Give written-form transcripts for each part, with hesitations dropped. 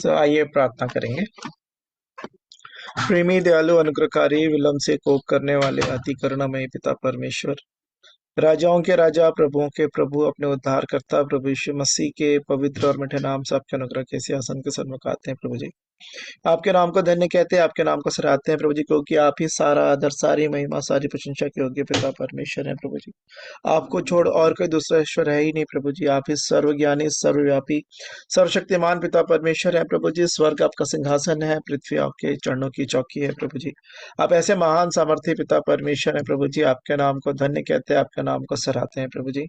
आइए प्रार्थना करेंगे। प्रेमी दयालु अनुग्रहकारी विलम्ब से कोप करने वाले अति करुणामय पिता परमेश्वर, राजाओं के राजा प्रभुओं के प्रभु, अपने उद्धार करता प्रभु यीशु मसीह के पवित्र और मीठे नाम से आपके अनुग्रह के सिंहासन के सन्मुख आते हैं प्रभु जी। आपके नाम को धन्य कहते हैं, आपके नाम को सराहते हैं प्रभु जी, क्योंकि आप ही सारा आदर, सारी महिमा, सारी प्रशंसा के योग्य पिता परमेश्वर हैं प्रभु जी। आपको छोड़ और कोई दूसरा ईश्वर है ही नहीं प्रभु जी। आप ही सर्वज्ञानी, सर्वव्यापी, सर्वशक्तिमान पिता परमेश्वर है प्रभु जी। स्वर्ग आपका सिंहासन है, पृथ्वी आपके चरणों की चौकी है प्रभु जी। आप ऐसे महान सामर्थ्य पिता परमेश्वर है प्रभु जी। आपके नाम को धन्य कहते हैं, आपके नाम को सराहते हैं प्रभु जी।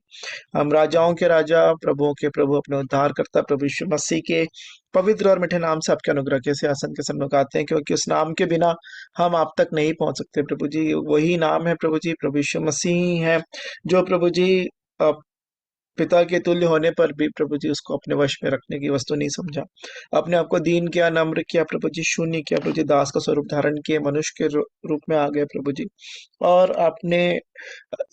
हम राजाओं के राजा, प्रभुओं के प्रभु, अपने उद्धार करता प्रभु यीशु मसीह के पवित्र और मीठे नाम से आपके अनुग्रह के सिंहासन के सन्मुख आते हैं, क्योंकि उस नाम के बिना हम आप तक नहीं पहुंच सकते प्रभु जी। वही नाम है प्रभु जी, प्रभु यीशु मसीह ही है, जो प्रभु जी अ, पिता के तुल्य होने पर भी प्रभु जी उसको अपने वश में रखने की वस्तु नहीं समझा। अपने आप को दीन किया, नम्र किया प्रभु जी, शून्य किया प्रभु जी, दास का स्वरूप धारण किए, मनुष्य के रूप में आ गए प्रभु जी। और आपने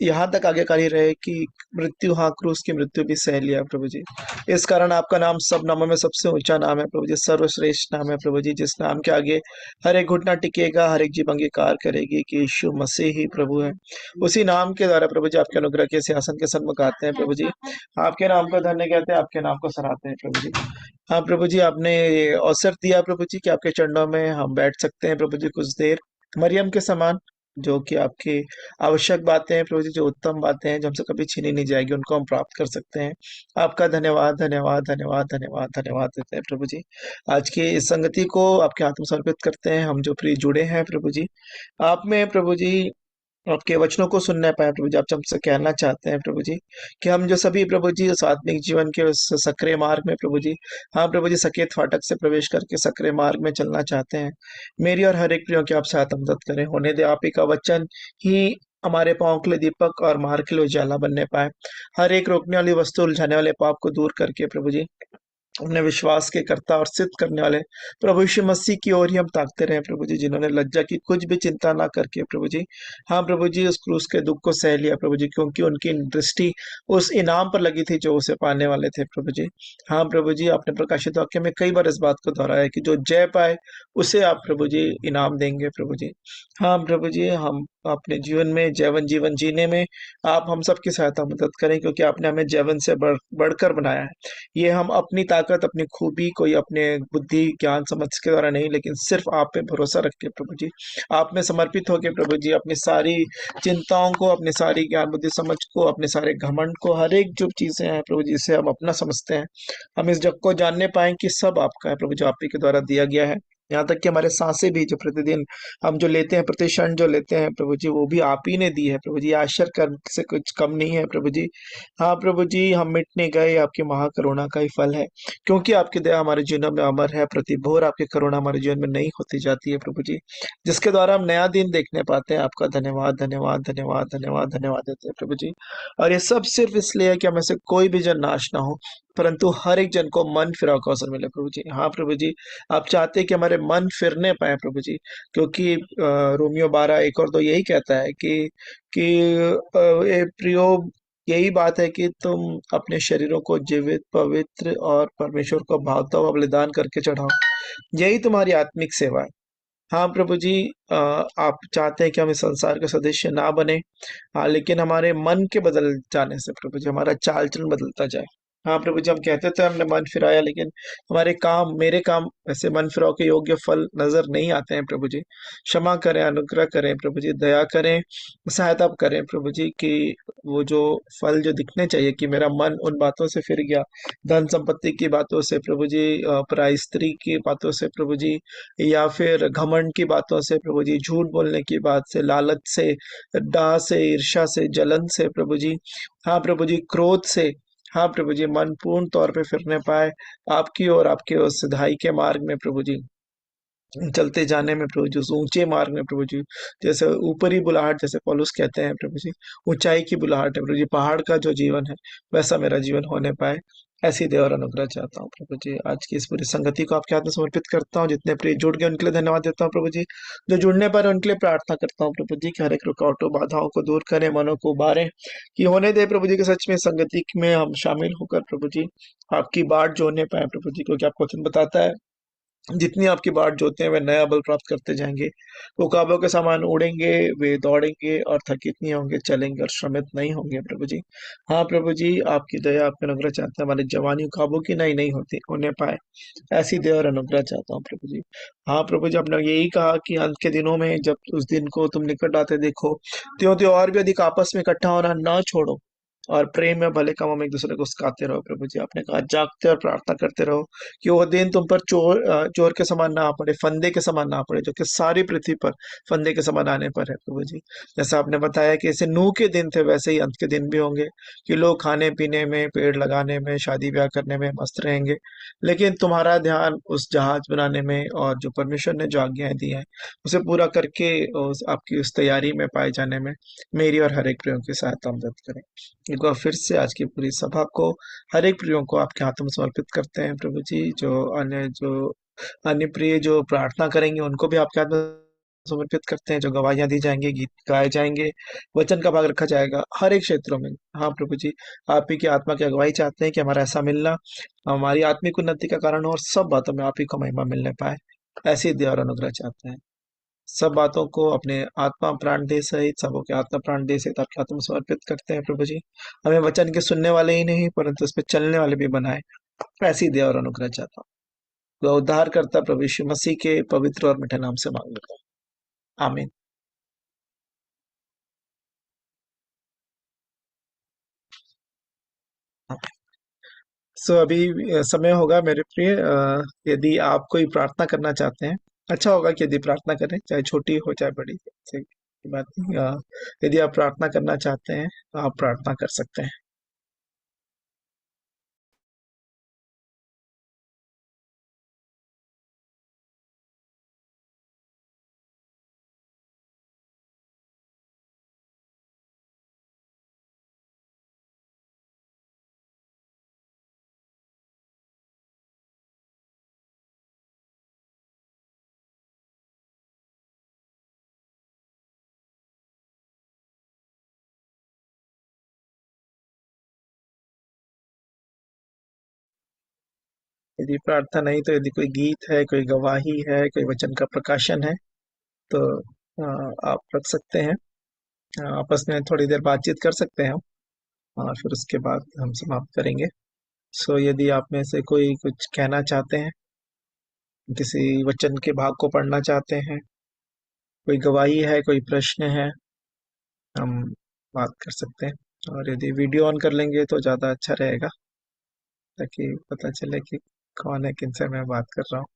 यहाँ तक आज्ञाकारी रहे कि मृत्यु, हाँ, क्रूस की मृत्यु भी सह लिया प्रभु जी। इस कारण आपका नाम सब नामों में सबसे ऊंचा नाम है प्रभु जी, सर्वश्रेष्ठ नाम है प्रभु जी, जिस नाम के आगे हर एक घुटना टिकेगा, हर एक जीभ अंगीकार करेगी कि यीशु मसीह ही प्रभु है। उसी नाम के द्वारा प्रभु जी आपके अनुग्रह के सिंहासन के सन्मुख आते हैं प्रभु जी। आपके नाम को धन्य कहते हैं, आपके नाम को सराहते हैं प्रभु जी। हाँ प्रभु जी, आपने ये अवसर दिया प्रभु जी कि आपके चरणों में हम बैठ सकते हैं प्रभु जी कुछ देर, मरियम के समान, जो कि आपकी आवश्यक बातें हैं प्रभु जी, जो उत्तम बातें हैं, जो हमसे कभी छीनी नहीं जाएगी, उनको हम प्राप्त कर सकते हैं। आपका धन्यवाद, धन्यवाद, धन्यवाद, धन्यवाद, धन्यवाद देते हैं प्रभु जी। आज की इस संगति को आपके हाथ में समर्पित करते हैं, हम जो प्रिय जुड़े हैं प्रभु जी, आप में प्रभु जी आपके वचनों को सुनने पाए प्रभु जी। आप हमसे कहना चाहते हैं प्रभु जी कि हम जो सभी प्रभु जी उस आत्मिक जीवन के उस सक्रिय मार्ग में प्रभु जी, हाँ प्रभु जी, सकेत फाटक से प्रवेश करके सक्रिय मार्ग में चलना चाहते हैं। मेरी और हर एक प्रियो की आप सहायता मदद करें, होने दे आप ही का वचन ही हमारे पाँव के लिए दीपक और मार्ग के लिए उजाला बनने पाए। हर एक रोकने वाली वस्तु, उलझाने वाले पाप को दूर करके प्रभु जी अपने विश्वास के कर्ता और सिद्ध करने वाले प्रभु यीशु मसीह की ओर ही हम ताकते रहे प्रभु जी, जिन्होंने लज्जा की कुछ भी चिंता ना करके प्रभु जी, हाँ प्रभु जी, उस क्रूस के दुख को सह लिया प्रभु जी, क्योंकि उनकी दृष्टि उस इनाम पर लगी थी जो उसे पाने वाले थे प्रभु जी। हाँ प्रभु जी, आपने प्रकाशित वाक्य में कई बार इस बात को दोहराया कि जो जय पाए उसे आप प्रभु जी इनाम देंगे प्रभु जी। हाँ प्रभु जी, हम अपने जीवन में जैवन जीवन जीने में आप हम सबकी सहायता मदद करें, क्योंकि आपने हमें जैवन से बढ़कर बनाया है। ये हम अपनी ताकत, अपनी खूबी, कोई अपने बुद्धि ज्ञान समझ के द्वारा नहीं, लेकिन सिर्फ आप पे भरोसा रख के प्रभु जी, आप में समर्पित होके प्रभु जी, अपनी सारी चिंताओं को, अपनी सारी ज्ञान बुद्धि समझ को, अपने सारे घमंड को, हर एक जो चीजें हैं प्रभु जी से हम अपना समझते हैं, हम इस जग को जानने पाए कि सब आपका है प्रभु जी, आप ही के द्वारा दिया गया है। यहाँ तक कि हमारे सांसें भी जो प्रतिदिन हम जो लेते हैं, प्रति क्षण जो लेते हैं प्रभु जी, वो भी आप ही ने दी है प्रभु जी, आश्चर्य कर्म से कुछ कम नहीं है प्रभु जी। हाँ प्रभु जी, हम मिटने गए आपकी महाकरुणा का ही फल है, क्योंकि आपकी दया हमारे जीवन में अमर है, प्रति भोर आपकी करुणा हमारे जीवन में नहीं होती जाती है प्रभु जी, जिसके द्वारा हम नया दिन देखने पाते हैं। आपका धन्यवाद, धन्यवाद, धन्यवाद, धन्यवाद, धन्यवाद देते हैं प्रभु जी। और ये सब सिर्फ इसलिए है कि हमें से कोई भी जन नाश ना हो, परंतु हर एक जन को मन फिराव का अवसर मिले प्रभु जी। हाँ प्रभु जी, आप चाहते हैं कि हमारे मन फिरने पाए प्रभु जी, क्योंकि रोमियो 12:1 और 2 यही कहता है कि ए प्रियो, यही बात है कि तुम अपने शरीरों को जीवित, पवित्र और परमेश्वर को भावता हुआ बलिदान करके चढ़ाओ, यही तुम्हारी आत्मिक सेवा है। हाँ प्रभु जी, आप चाहते हैं कि हम इस संसार के सदस्य ना बने, हाँ, लेकिन हमारे मन के बदल जाने से प्रभु जी हमारा चाल चलन बदलता जाए। हाँ प्रभु जी, हम कहते थे हमने मन फिराया, लेकिन हमारे काम, मेरे काम ऐसे मन फिराव के योग्य फल नजर नहीं आते हैं प्रभु जी। क्षमा करें, अनुग्रह करें प्रभु जी, दया करें, सहायता करें प्रभु जी, कि वो जो फल जो दिखने चाहिए, कि मेरा मन उन बातों से फिर गया, धन संपत्ति की बातों से प्रभु जी, पराई स्त्री की बातों से प्रभु जी, या फिर घमंड की बातों से प्रभु जी, झूठ बोलने की बात से, लालच से, डाह से, ईर्ष्या से, जलन से प्रभु जी, हाँ प्रभु जी, क्रोध से, हाँ प्रभु जी, मन पूर्ण तौर पे फिरने पाए आपकी और आपके उस सिधाई के मार्ग में प्रभु जी, चलते जाने में प्रभु जी, उस ऊंचे मार्ग में प्रभु जी, जैसे ऊपरी बुलाहट, जैसे पौलुस कहते हैं प्रभु जी, ऊंचाई की बुलाहट है प्रभु जी, पहाड़ का जो जीवन है वैसा मेरा जीवन होने पाए, ऐसी दया और अनुग्रह चाहता हूँ प्रभु जी। आज की इस पूरी संगति को आपके हाथ में समर्पित करता हूँ, जितने प्रिय जुड़ गए उनके लिए धन्यवाद देता हूँ प्रभु जी, जो जुड़ने पर उनके लिए प्रार्थना करता हूँ प्रभु जी, कि हर एक रुकावटों बाधाओं को दूर करें, मनों को उबारें, कि होने दे प्रभु जी के सच में संगति में हम शामिल होकर प्रभु जी आपकी बाट जोड़ने पाए प्रभु जी, क्योंकि आपको वचन बताता है जितनी आपकी बाट जोते हैं वे नया बल प्राप्त करते जाएंगे। वो काबों के समान उड़ेंगे, वे दौड़ेंगे और थकित नहीं होंगे, चलेंगे और श्रमित नहीं होंगे प्रभु जी। हाँ प्रभु जी, आपकी दया आपका अनुग्रह चाहते हैं, हमारी जवानी काबों की नई नहीं होती उन्हें पाए, ऐसी दया और अनुग्रह चाहता हूँ प्रभु जी। हाँ प्रभु जी, आपने यही कहा कि अंत के दिनों में जब उस दिन को तुम निकट आते देखो, त्यों त्यों और भी अधिक आपस में इकट्ठा होना ना छोड़ो, और प्रेम में भले कामों में एक दूसरे को सिखाते रहो प्रभु जी। आपने कहा जागते और प्रार्थना करते रहो कि वो दिन तुम पर चोर के समान ना आ पड़े, फंदे के समान ना आ पड़े, जो कि सारी पृथ्वी पर फंदे के समान आने पर है प्रभु जी। जैसा आपने बताया कि ऐसे नूह के दिन थे, वैसे ही अंत के दिन भी होंगे, कि लोग खाने पीने में, पेड़ लगाने में, शादी ब्याह करने में मस्त रहेंगे, लेकिन तुम्हारा ध्यान उस जहाज बनाने में और जो परमेश्वर ने जो आज्ञाएं दी हैं उसे पूरा करके आपकी उस तैयारी में पाए जाने में मेरी और हर एक प्रियो की सहायता मदद करें। एक बार फिर से आज की पूरी सभा को, हर एक प्रियो को आपके हाथों में समर्पित करते हैं प्रभु जी। जो अन्य प्रिय जो प्रार्थना करेंगे उनको भी आपके हाथ में समर्पित करते हैं। जो गवाहियां दी जाएंगी, गीत गाए जाएंगे, वचन का भाग रखा जाएगा हर एक क्षेत्रों में। हाँ प्रभु जी, आप ही की आत्मा की अगुवाई चाहते हैं कि हमारा ऐसा मिलना हमारी आत्मिक उन्नति का कारण हो और सब बातों में आप ही को महिमा मिलने पाए, ऐसी दया और अनुग्रह चाहते हैं। सब बातों को अपने आत्मा प्राण दे सहित, सबों के आत्मा प्राण दे सहित आपके हाथों में समर्पित करते हैं प्रभु जी। हमें वचन के सुनने वाले ही नहीं परंतु उस पर चलने वाले भी बनाए, ऐसी दया और अनुग्रह चाहता हूँ। वह उद्धार करता प्रभु यीशु मसीह के पवित्र और मीठे नाम से मांग लेता हूँ, आमीन। सो अभी समय होगा मेरे प्रिय, यदि आप कोई प्रार्थना करना चाहते हैं, अच्छा होगा कि यदि प्रार्थना करें, चाहे छोटी हो चाहे बड़ी, सही बात नहीं। यदि आप प्रार्थना करना चाहते हैं तो आप प्रार्थना कर सकते हैं। यदि प्रार्थना नहीं तो यदि कोई गीत है, कोई गवाही है, कोई वचन का प्रकाशन है, तो आप रख सकते हैं। आपस में थोड़ी देर बातचीत कर सकते हैं हम, और फिर उसके बाद हम समाप्त करेंगे। सो यदि आप में से कोई कुछ कहना चाहते हैं, किसी वचन के भाग को पढ़ना चाहते हैं, कोई गवाही है, कोई प्रश्न है, हम बात कर सकते हैं। और यदि वीडियो ऑन कर लेंगे तो ज़्यादा अच्छा रहेगा, ताकि पता चले कि कौन है, किनसे मैं बात कर रहा हूँ।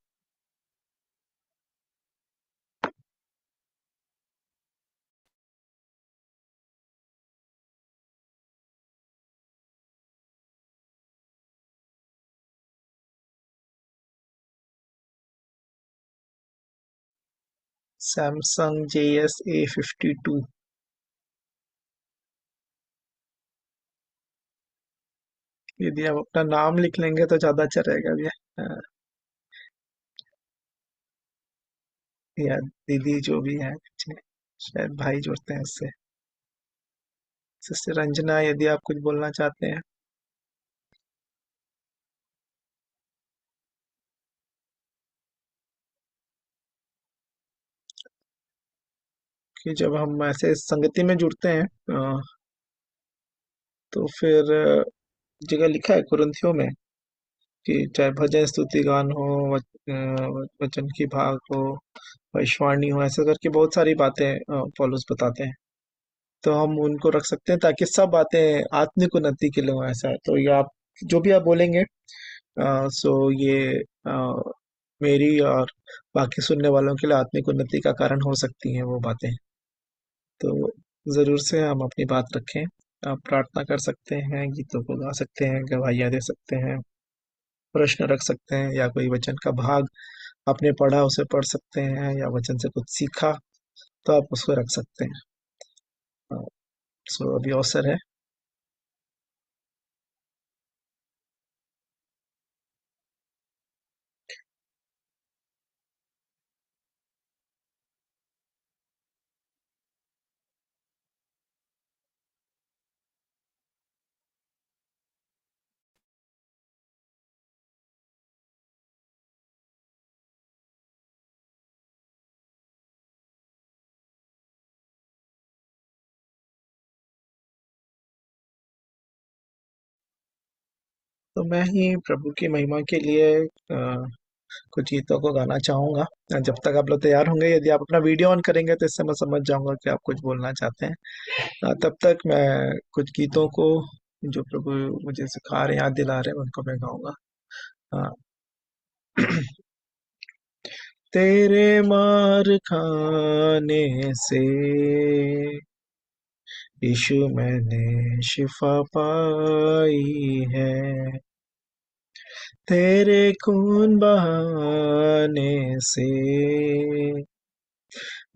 Samsung JS-A52। यदि आप अपना नाम लिख लेंगे तो ज़्यादा अच्छा रहेगा भैया। या दीदी जो भी है पीछे, शायद भाई जुड़ते हैं उससे। सिस्टर रंजना, यदि आप कुछ बोलना चाहते हैं। कि जब हम ऐसे संगति में जुड़ते हैं, तो फिर जगह लिखा है कुरिन्थियों में कि चाहे भजन स्तुति गान हो, वचन की भाग हो, वैश्वानी हो, ऐसे करके बहुत सारी बातें पौलुस बताते हैं। तो हम उनको रख सकते हैं ताकि सब बातें आत्मिक उन्नति के लिए हो। ऐसा है तो ये आप जो भी आप बोलेंगे, सो ये मेरी और बाकी सुनने वालों के लिए आत्मिक उन्नति का कारण हो सकती हैं वो बातें। तो जरूर से हम अपनी बात रखें। आप प्रार्थना कर सकते हैं, गीतों को गा सकते हैं, गवाहियाँ दे सकते हैं, प्रश्न रख सकते हैं, या कोई वचन का भाग आपने पढ़ा उसे पढ़ सकते हैं, या वचन से कुछ सीखा तो आप उसको रख सकते हैं। सो अभी अवसर है। तो मैं ही प्रभु की महिमा के लिए कुछ गीतों को गाना चाहूंगा। जब तक आप लोग तैयार होंगे, यदि आप अपना वीडियो ऑन करेंगे तो इससे मैं समझ जाऊंगा कि आप कुछ बोलना चाहते हैं। तब तक मैं कुछ गीतों को जो प्रभु मुझे सिखा रहे हैं, याद दिला रहे हैं, उनको मैं गाऊंगा। हाँ। तेरे मार खाने से यीशु मैंने शिफा पाई है। तेरे खून बहाने से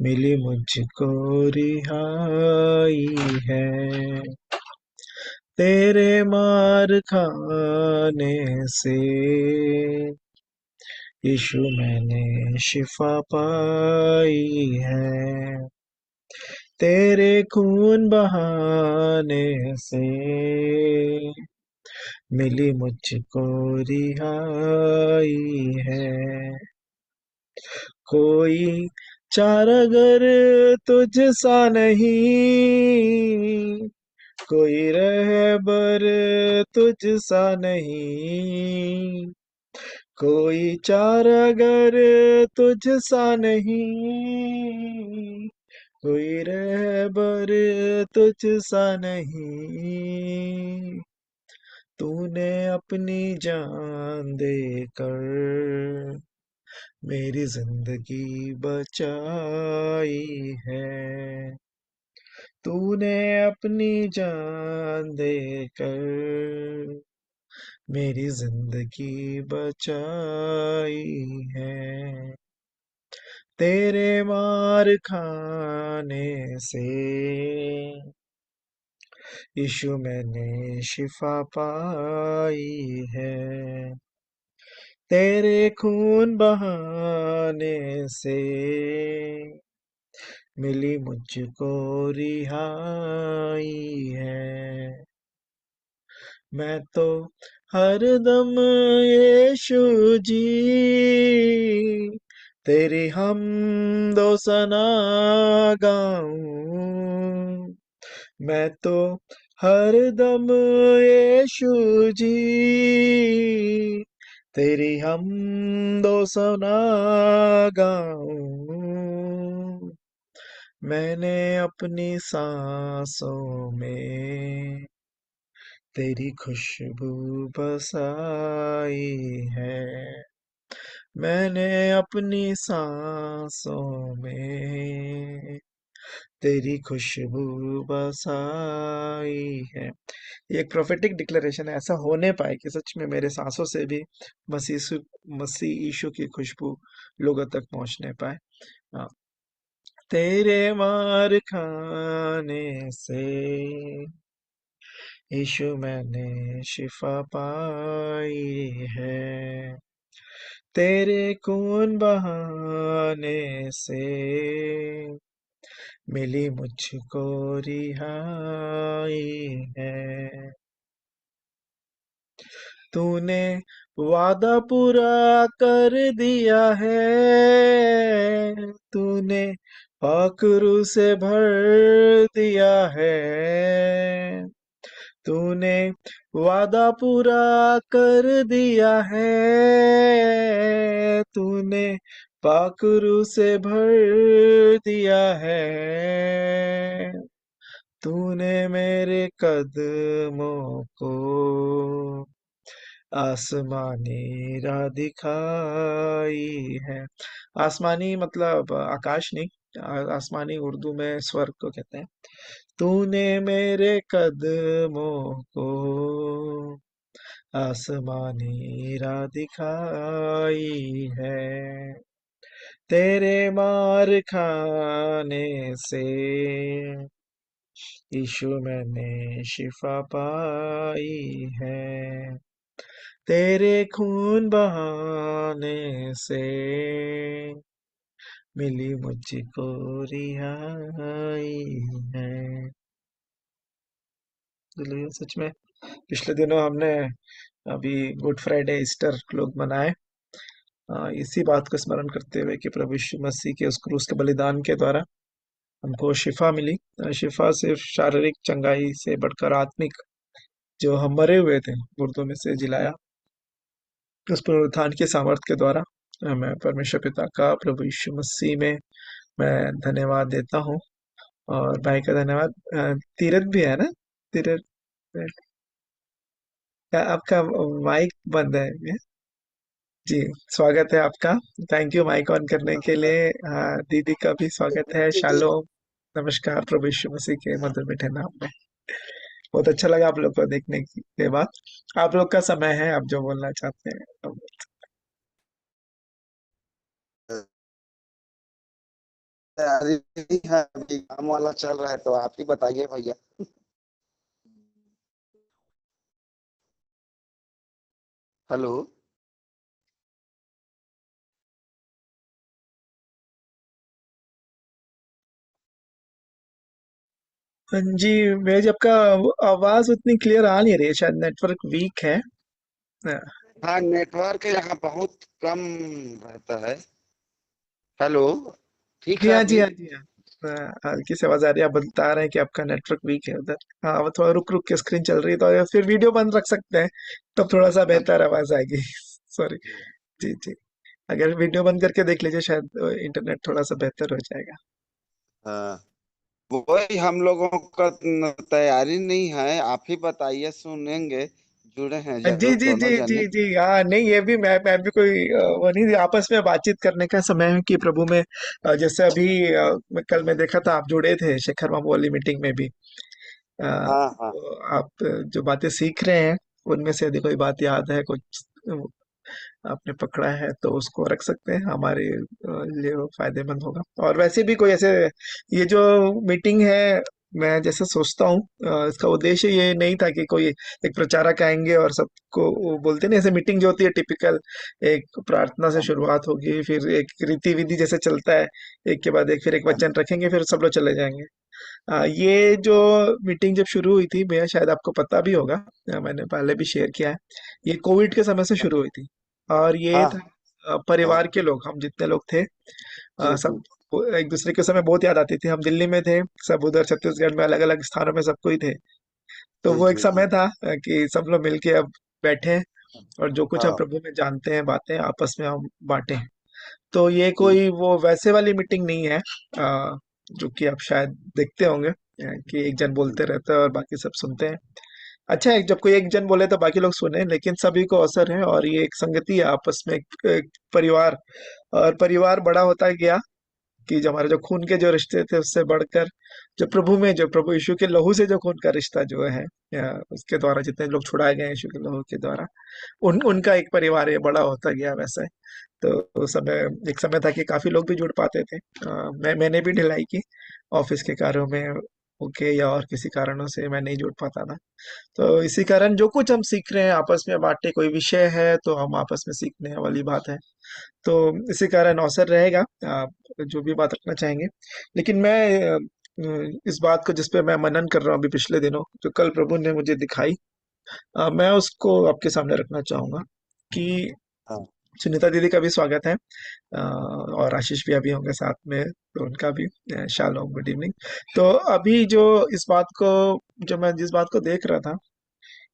मिली मुझको रिहाई है। तेरे मार खाने से यीशु मैंने शिफा पाई है। तेरे खून बहाने से मिली मुझको रिहाई है। कोई चारागर तुझ सा नहीं, कोई रहबर तुझ सा नहीं, कोई चारागर तुझ सा नहीं, कोई रहबर तुझ सा नहीं। तूने अपनी जान देकर मेरी जिंदगी बचाई है। तूने अपनी जान देकर मेरी जिंदगी बचाई है। तेरे मार खाने से यीशु मैंने शिफा पाई है। तेरे खून बहाने से मिली मुझको रिहाई है। मैं तो हर दम यीशु जी तेरी हम दो सना गाऊं। मैं तो हर दम यीशु जी तेरी हम दो सना गाऊं। मैंने अपनी सांसों में तेरी खुशबू बसाई है। मैंने अपनी सांसों में तेरी खुशबू बसाई है। ये एक प्रोफेटिक डिक्लेरेशन है, ऐसा होने पाए कि सच में मेरे सांसों से भी मसीह यीशु की खुशबू लोगों तक पहुंचने पाए। हाँ। तेरे मार खाने से यीशु मैंने शिफा पाई है। तेरे खून बहाने से मिली मुझको रिहाई है। तूने वादा पूरा कर दिया है। तूने पाखरू से भर दिया है। तूने वादा पूरा कर दिया है। तूने पाखरू से भर दिया है। तूने मेरे कदमों को आसमानी राह दिखाई है। आसमानी मतलब आकाश नहीं, आसमानी उर्दू में स्वर्ग को कहते हैं। तूने मेरे कदमों को आसमानी राह दिखाई है। तेरे मार खाने से यीशु मैंने शिफा पाई है। तेरे खून बहाने से मिली मुझको रिहाई है। चलिए, सच में पिछले दिनों हमने अभी गुड फ्राइडे ईस्टर लोग मनाए, इसी बात को स्मरण करते हुए कि प्रभु यीशु मसीह के उस क्रूस के बलिदान के द्वारा हमको शिफा मिली। शिफा सिर्फ शारीरिक चंगाई से बढ़कर आत्मिक जो हम मरे हुए थे मुर्दों में से जिलाया, उस पुनरुत्थान के सामर्थ्य के द्वारा मैं परमेश्वर पिता का प्रभु यीशु मसीह में मैं धन्यवाद देता हूँ। और भाई का धन्यवाद। तीरथ भी है ना? तीरथ, क्या आपका माइक बंद है क्या? जी, स्वागत है आपका। थैंक यू माइक ऑन करने के लिए। दीदी का भी स्वागत है। जी जी। शालोम, नमस्कार प्रभु यीशु मसीह के मधुर मीठे नाम में। बहुत अच्छा लगा आप लोग को देखने के बाद। आप लोग का समय है, आप जो बोलना चाहते हैं अब। तैयारी है, अभी काम वाला चल रहा है तो आप ही बताइए भैया। हेलो। हाँ जी, मेरी आपका आवाज उतनी क्लियर आ नहीं रही है, शायद नेटवर्क वीक है। हाँ हाँ, नेटवर्क यहाँ बहुत कम रहता है। हेलो। ठीक जी, है हाँ जी, अभी। हाँ जी, हाँ। हल्की सी आवाज आ रही है, आप बता रहे हैं कि आपका नेटवर्क वीक है उधर। हाँ, वो थोड़ा रुक रुक के स्क्रीन चल रही है, तो फिर वीडियो बंद रख सकते हैं, तब थोड़ा सा बेहतर अच्छा। आवाज आएगी। सॉरी। जी। जी जी। अगर वीडियो बंद करके देख लीजिए, शायद इंटरनेट थोड़ा सा बेहतर हो जाएगा। हाँ, वही हम लोगों का तैयारी नहीं है, आप ही बताइए, सुनेंगे। जुड़े हैं जी जरूर जी जी दोनों जी जने। जी, हाँ नहीं, ये भी मैं भी कोई वो नहीं, आपस में बातचीत करने का समय है कि प्रभु में जैसे अभी कल मैं देखा था आप जुड़े थे शेखर बाबू वाली मीटिंग में भी। हाँ हाँ। तो आप जो बातें सीख रहे हैं, उनमें से यदि कोई बात याद है, कुछ आपने पकड़ा है, तो उसको रख सकते हैं, हमारे लिए वो फायदेमंद होगा। और वैसे भी कोई ऐसे, ये जो मीटिंग है, मैं जैसे सोचता हूँ, इसका उद्देश्य ये नहीं था कि कोई एक प्रचारक आएंगे और सबको वो बोलते नहीं, ऐसे मीटिंग जो होती है टिपिकल, एक प्रार्थना से हाँ शुरुआत होगी, फिर एक रीति विधि जैसे चलता है, एक के बाद एक, फिर एक हाँ। वचन रखेंगे, फिर सब लोग चले जाएंगे। ये जो मीटिंग जब शुरू हुई थी, मैं शायद आपको पता भी होगा, मैंने पहले भी शेयर किया है, ये कोविड के समय से शुरू हुई थी। और ये हाँ था हाँ। हाँ, परिवार के लोग, हम जितने लोग थे, जी जी। सब एक दूसरे के समय बहुत याद आती थी। हम दिल्ली में थे, सब उधर छत्तीसगढ़ में अलग अलग स्थानों में सब कोई थे। तो जी वो एक जी जी। समय था कि सब लोग मिलके अब बैठे, और जो कुछ हम हाँ। प्रभु में जानते हैं, बातें आपस में हम बांटे। तो ये जी। कोई वो वैसे वाली मीटिंग नहीं है, जो कि आप शायद देखते होंगे, कि एक जन जी बोलते रहता है और बाकी सब सुनते हैं। अच्छा है जब कोई एक जन बोले तो बाकी लोग सुने, लेकिन सभी को अवसर है, और ये एक संगति है आपस में, एक परिवार। और परिवार बड़ा होता गया, कि जो हमारे जो खून के जो रिश्ते थे, उससे बढ़कर जो प्रभु में, जो प्रभु यीशु के लहू से जो खून का रिश्ता जो है, या उसके द्वारा जितने लोग छुड़ाए गए हैं यीशु के लहू के द्वारा, उनका एक परिवार ये बड़ा होता गया वैसे। तो उस समय एक समय था कि काफी लोग भी जुड़ पाते थे। मैंने भी ढिलाई की ऑफिस के कार्यों में होके, या और किसी कारणों से मैं नहीं जुड़ पाता था। तो इसी कारण जो कुछ हम सीख रहे हैं आपस में बांटे, कोई विषय है तो हम आपस में सीखने वाली बात है। तो इसी कारण अवसर रहेगा, आप जो भी बात रखना चाहेंगे। लेकिन मैं इस बात को जिस पे मैं मनन कर रहा हूँ अभी पिछले दिनों, जो कल प्रभु ने मुझे दिखाई, मैं उसको आपके सामने रखना चाहूंगा। कि हाँ। सुनीता दीदी का भी स्वागत है, और आशीष भी अभी होंगे साथ में, तो उनका भी शालोम, गुड इवनिंग। तो अभी जो इस बात को, जो मैं जिस बात को देख रहा था,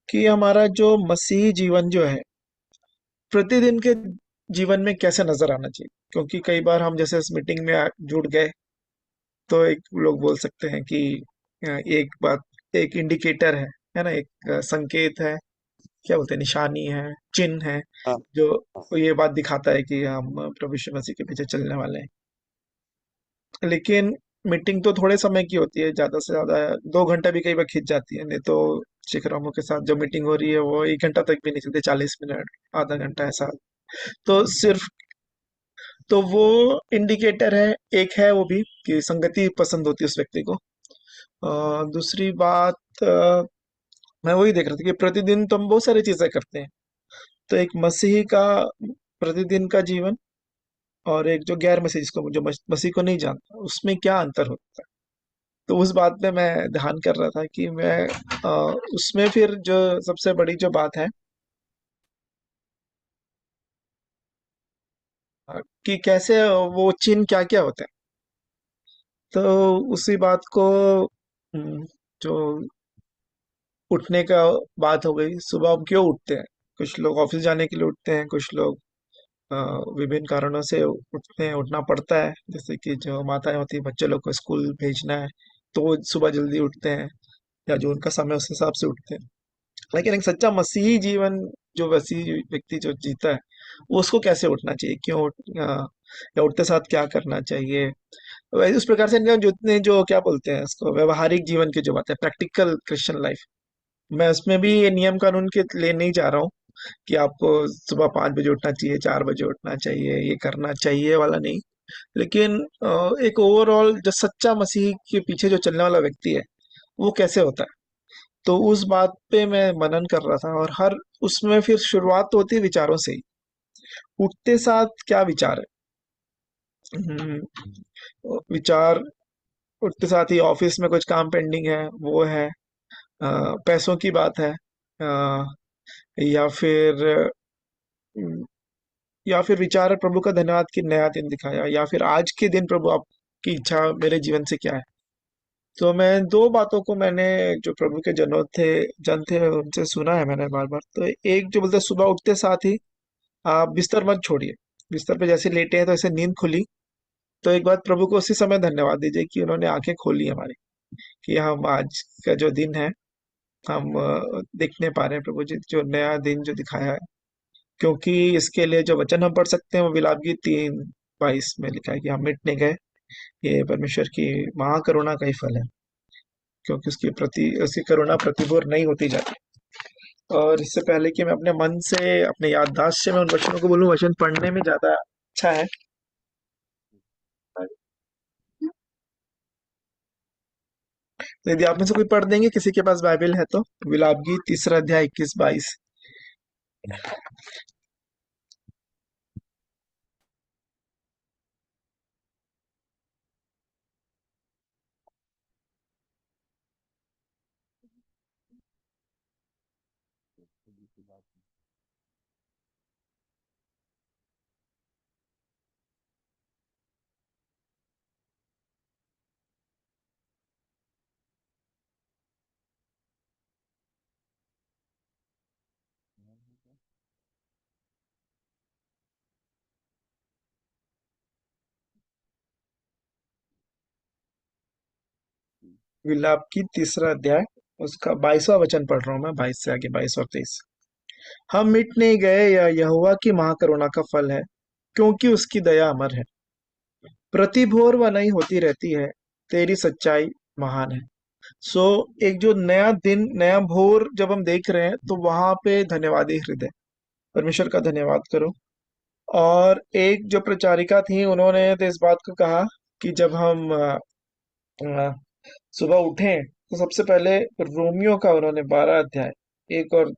कि हमारा जो मसीही जीवन जो है, प्रतिदिन के जीवन में कैसे नजर आना चाहिए। क्योंकि कई बार हम जैसे इस मीटिंग में जुड़ गए, तो एक लोग बोल सकते हैं कि एक बात, एक इंडिकेटर है ना, एक संकेत है, क्या बोलते हैं, निशानी है, चिन्ह है, हाँ जो हाँ। ये बात दिखाता है कि हम प्रभु यीशु मसीह के पीछे चलने वाले हैं। लेकिन मीटिंग तो थोड़े समय की होती है, ज्यादा से ज्यादा 2 घंटा भी कई बार खिंच जाती है, नहीं तो शिखरामों के साथ जो मीटिंग हो रही है वो 1 घंटा तक भी नहीं चलती, 40 मिनट, आधा घंटा ऐसा। तो सिर्फ, तो वो इंडिकेटर है, एक है वो भी, कि संगति पसंद होती है उस व्यक्ति को। दूसरी बात, मैं वही देख रहा था कि प्रतिदिन तो हम बहुत सारी चीजें करते हैं, तो एक मसीही का प्रतिदिन का जीवन, और एक जो गैर मसीही, जिसको जो मसीह को नहीं जानता, उसमें क्या अंतर होता है। तो उस बात पे मैं ध्यान कर रहा था कि मैं उसमें फिर जो सबसे बड़ी जो बात है, कि कैसे वो चिन्ह क्या क्या होते हैं। तो उसी बात को जो उठने का बात हो गई। सुबह हम क्यों उठते हैं? कुछ लोग ऑफिस जाने के लिए उठते हैं, कुछ लोग अ, विभिन्न कारणों से उठते हैं, उठना पड़ता है। जैसे कि जो माताएं होती हैं, बच्चे लोग को स्कूल भेजना है, तो वो सुबह जल्दी उठते हैं, या जो उनका समय उस हिसाब से उठते हैं। लेकिन एक सच्चा मसीही जीवन, जो मसीही व्यक्ति जो जीता है, वो उसको कैसे उठना चाहिए, क्यों या उठते साथ क्या करना चाहिए? वैसे उस प्रकार से जितने जो क्या बोलते हैं इसको, व्यवहारिक जीवन की जो बात है, प्रैक्टिकल क्रिश्चियन लाइफ, मैं उसमें भी ये नियम कानून के लिए नहीं जा रहा हूँ कि आपको सुबह 5 बजे उठना चाहिए, 4 बजे उठना चाहिए, ये करना चाहिए वाला नहीं। लेकिन एक ओवरऑल जो सच्चा मसीह के पीछे जो चलने वाला व्यक्ति है, वो कैसे होता है, तो उस बात पे मैं मनन कर रहा था। और हर उसमें फिर शुरुआत तो होती है विचारों से ही। उठते साथ क्या विचार है? हम्म, विचार उठते साथ ही ऑफिस में कुछ काम पेंडिंग है, वो है, पैसों की बात है, या फिर विचार है प्रभु का धन्यवाद कि नया दिन दिखाया, या फिर आज के दिन प्रभु आपकी इच्छा मेरे जीवन से क्या है। तो मैं दो बातों को मैंने, जो प्रभु के जन थे उनसे सुना है मैंने बार बार। तो एक जो बोलते हैं, सुबह उठते साथ ही आप बिस्तर मत छोड़िए। बिस्तर पे जैसे लेटे हैं तो ऐसे नींद खुली, तो एक बात प्रभु को उसी समय धन्यवाद दीजिए कि उन्होंने आंखें खोली हमारी, कि हम आज का जो दिन है, हम देखने पा रहे हैं प्रभु जी जो नया दिन जो दिखाया है। क्योंकि इसके लिए जो वचन हम पढ़ सकते हैं वो विलाप गीत 3:22 में लिखा है कि हम मिट नहीं गए, ये परमेश्वर की महाकरुणा का ही फल है, क्योंकि उसकी करुणा प्रतिभूर नहीं होती जाती। और इससे पहले कि मैं अपने मन से, अपने याददाश्त से मैं उन वचनों को बोलूं, वचन पढ़ने में ज्यादा अच्छा है। तो यदि आप में से कोई पढ़ देंगे, किसी के पास बाइबल है, तो विलाप गीत 3 अध्याय 21-22। विलाप की 3 अध्याय, उसका 22वां वचन पढ़ रहा हूँ मैं, 22 से आगे, 22 और 23। हम मिट नहीं गए, या यहोवा की महाकरुणा का फल है, क्योंकि उसकी दया अमर है, प्रति भोर व नई होती रहती है, तेरी सच्चाई महान है। सो एक जो नया दिन, नया भोर जब हम देख रहे हैं, तो वहां पे धन्यवादी हृदय, परमेश्वर का धन्यवाद करो। और एक जो प्रचारिका थी, उन्होंने तो इस बात को कहा कि जब हम अ, सुबह उठें, तो सबसे पहले रोमियो का उन्होंने 12 अध्याय 1 और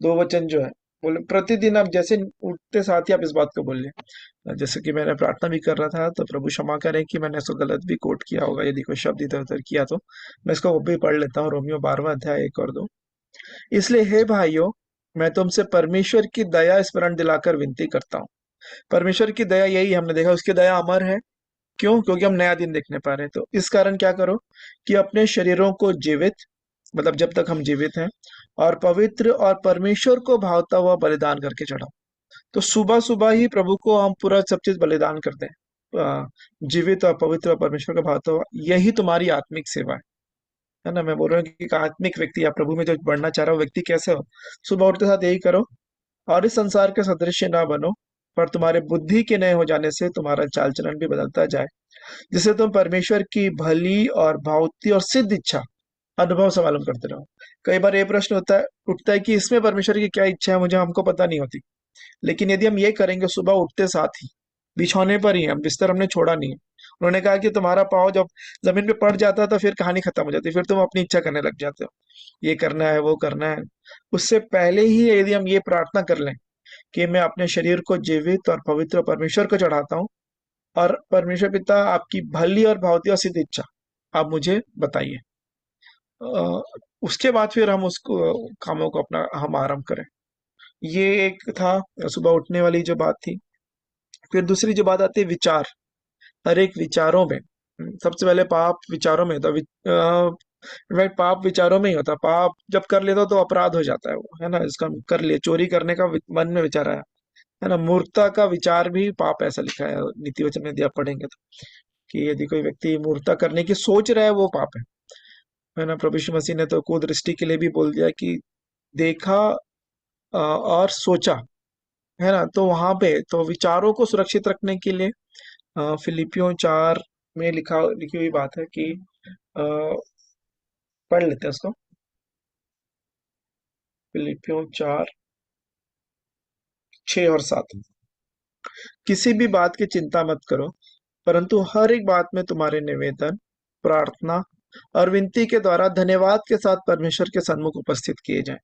2 वचन जो है, बोले प्रतिदिन आप जैसे उठते साथ ही आप इस बात को बोलिए। जैसे कि मैंने प्रार्थना भी कर रहा था, तो प्रभु क्षमा करें कि मैंने इसको गलत भी कोट किया होगा, यदि कोई शब्द इधर उधर किया तो मैं इसको वो भी पढ़ लेता हूँ। रोमियो 12वां अध्याय 1 और 2। इसलिए हे भाइयों, मैं तुमसे परमेश्वर की दया स्मरण दिलाकर विनती करता हूँ। परमेश्वर की दया, यही हमने देखा, उसकी दया अमर है। क्यों? क्योंकि हम नया दिन देखने पा रहे हैं। तो इस कारण क्या करो कि अपने शरीरों को जीवित, मतलब जब तक हम जीवित हैं, और पवित्र और परमेश्वर को भावता हुआ बलिदान करके चढ़ाओ। तो सुबह सुबह ही प्रभु को हम पूरा सब चीज बलिदान करते हैं, जीवित और पवित्र और परमेश्वर को भावता हुआ, यही तुम्हारी आत्मिक सेवा है ना। मैं बोल रहा हूँ कि एक आत्मिक व्यक्ति या प्रभु में जो बढ़ना चाह रहा हो व्यक्ति कैसे हो, सुबह उठते साथ यही करो। और इस संसार के सदृश्य ना बनो, पर तुम्हारे बुद्धि के नए हो जाने से तुम्हारा चाल चलन भी बदलता जाए, जिससे तुम परमेश्वर की भली और भावती और सिद्ध इच्छा अनुभव से मालूम करते रहो। कई बार ये प्रश्न होता है, उठता है कि इसमें परमेश्वर की क्या इच्छा है, मुझे हमको पता नहीं होती। लेकिन यदि हम ये करेंगे, सुबह उठते साथ ही बिछौने पर ही, हम बिस्तर हमने छोड़ा नहीं है। उन्होंने कहा कि तुम्हारा पाँव जब जमीन पे पड़ जाता है, तो फिर कहानी खत्म हो जाती है, फिर तुम अपनी इच्छा करने लग जाते हो, ये करना है वो करना है। उससे पहले ही यदि हम ये प्रार्थना कर लें कि मैं अपने शरीर को जीवित और पवित्र परमेश्वर को चढ़ाता हूँ, और परमेश्वर पिता आपकी भली और भावती और सिद्ध इच्छा आप मुझे बताइए, अ, उसके बाद फिर हम उसको कामों को अपना हम आरंभ करें। ये एक था सुबह उठने वाली जो बात थी। फिर दूसरी जो बात आती है, विचार। हर एक विचारों में, सबसे पहले पाप विचारों में था। भाई पाप विचारों में ही होता है, पाप जब कर लेता तो अपराध हो जाता है वो, है ना। इसका कर लिए चोरी करने का मन में विचार आया, है ना। मूर्खता का विचार भी पाप, ऐसा लिखा है नीति वचन में, यदि आप पढ़ेंगे तो, कि यदि कोई व्यक्ति मूर्खता करने की सोच रहा है वो पाप है ना। प्रभु यीशु मसीह ने तो कुदृष्टि के लिए भी बोल दिया कि देखा और सोचा, है ना। तो वहां पे तो विचारों को सुरक्षित रखने के लिए फिलिपियों 4 में लिखी हुई बात है कि अ, पढ़ लेते हैं उसको। फिलिपियों 4:6 और 7। किसी भी बात की चिंता मत करो, परंतु हर एक बात में तुम्हारे निवेदन, प्रार्थना और विनती के द्वारा धन्यवाद के साथ परमेश्वर के सन्मुख उपस्थित किए जाएं।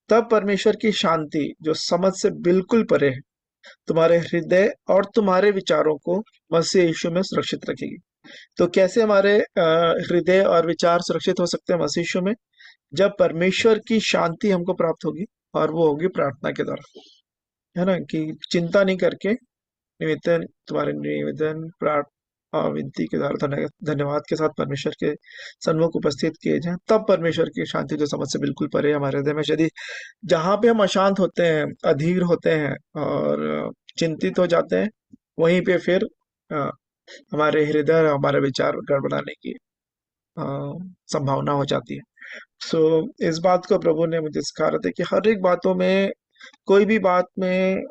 तब परमेश्वर की शांति, जो समझ से बिल्कुल परे है, तुम्हारे हृदय और तुम्हारे विचारों को मसीह यीशु में सुरक्षित रखेगी। तो कैसे हमारे हृदय और विचार सुरक्षित हो सकते हैं मसीह यीशु में? जब परमेश्वर की शांति हमको प्राप्त होगी, और वो होगी प्रार्थना के द्वारा, है ना। कि चिंता नहीं करके निवेदन, तुम्हारे निवेदन, प्रार्थना और विनती के द्वारा धन्यवाद के साथ परमेश्वर के सन्मुख उपस्थित किए जाएं। तब परमेश्वर की शांति, जो समझ से बिल्कुल परे है, हमारे हृदय में, यदि जहाँ पे हम अशांत होते हैं, अधीर होते हैं और चिंतित हो जाते हैं, वहीं पे फिर अ, हमारे हृदय और हमारे विचार गड़बड़ाने की अ, संभावना हो जाती है। सो इस बात को प्रभु ने मुझे सिखा रहे थे कि हर एक बातों में, कोई भी बात में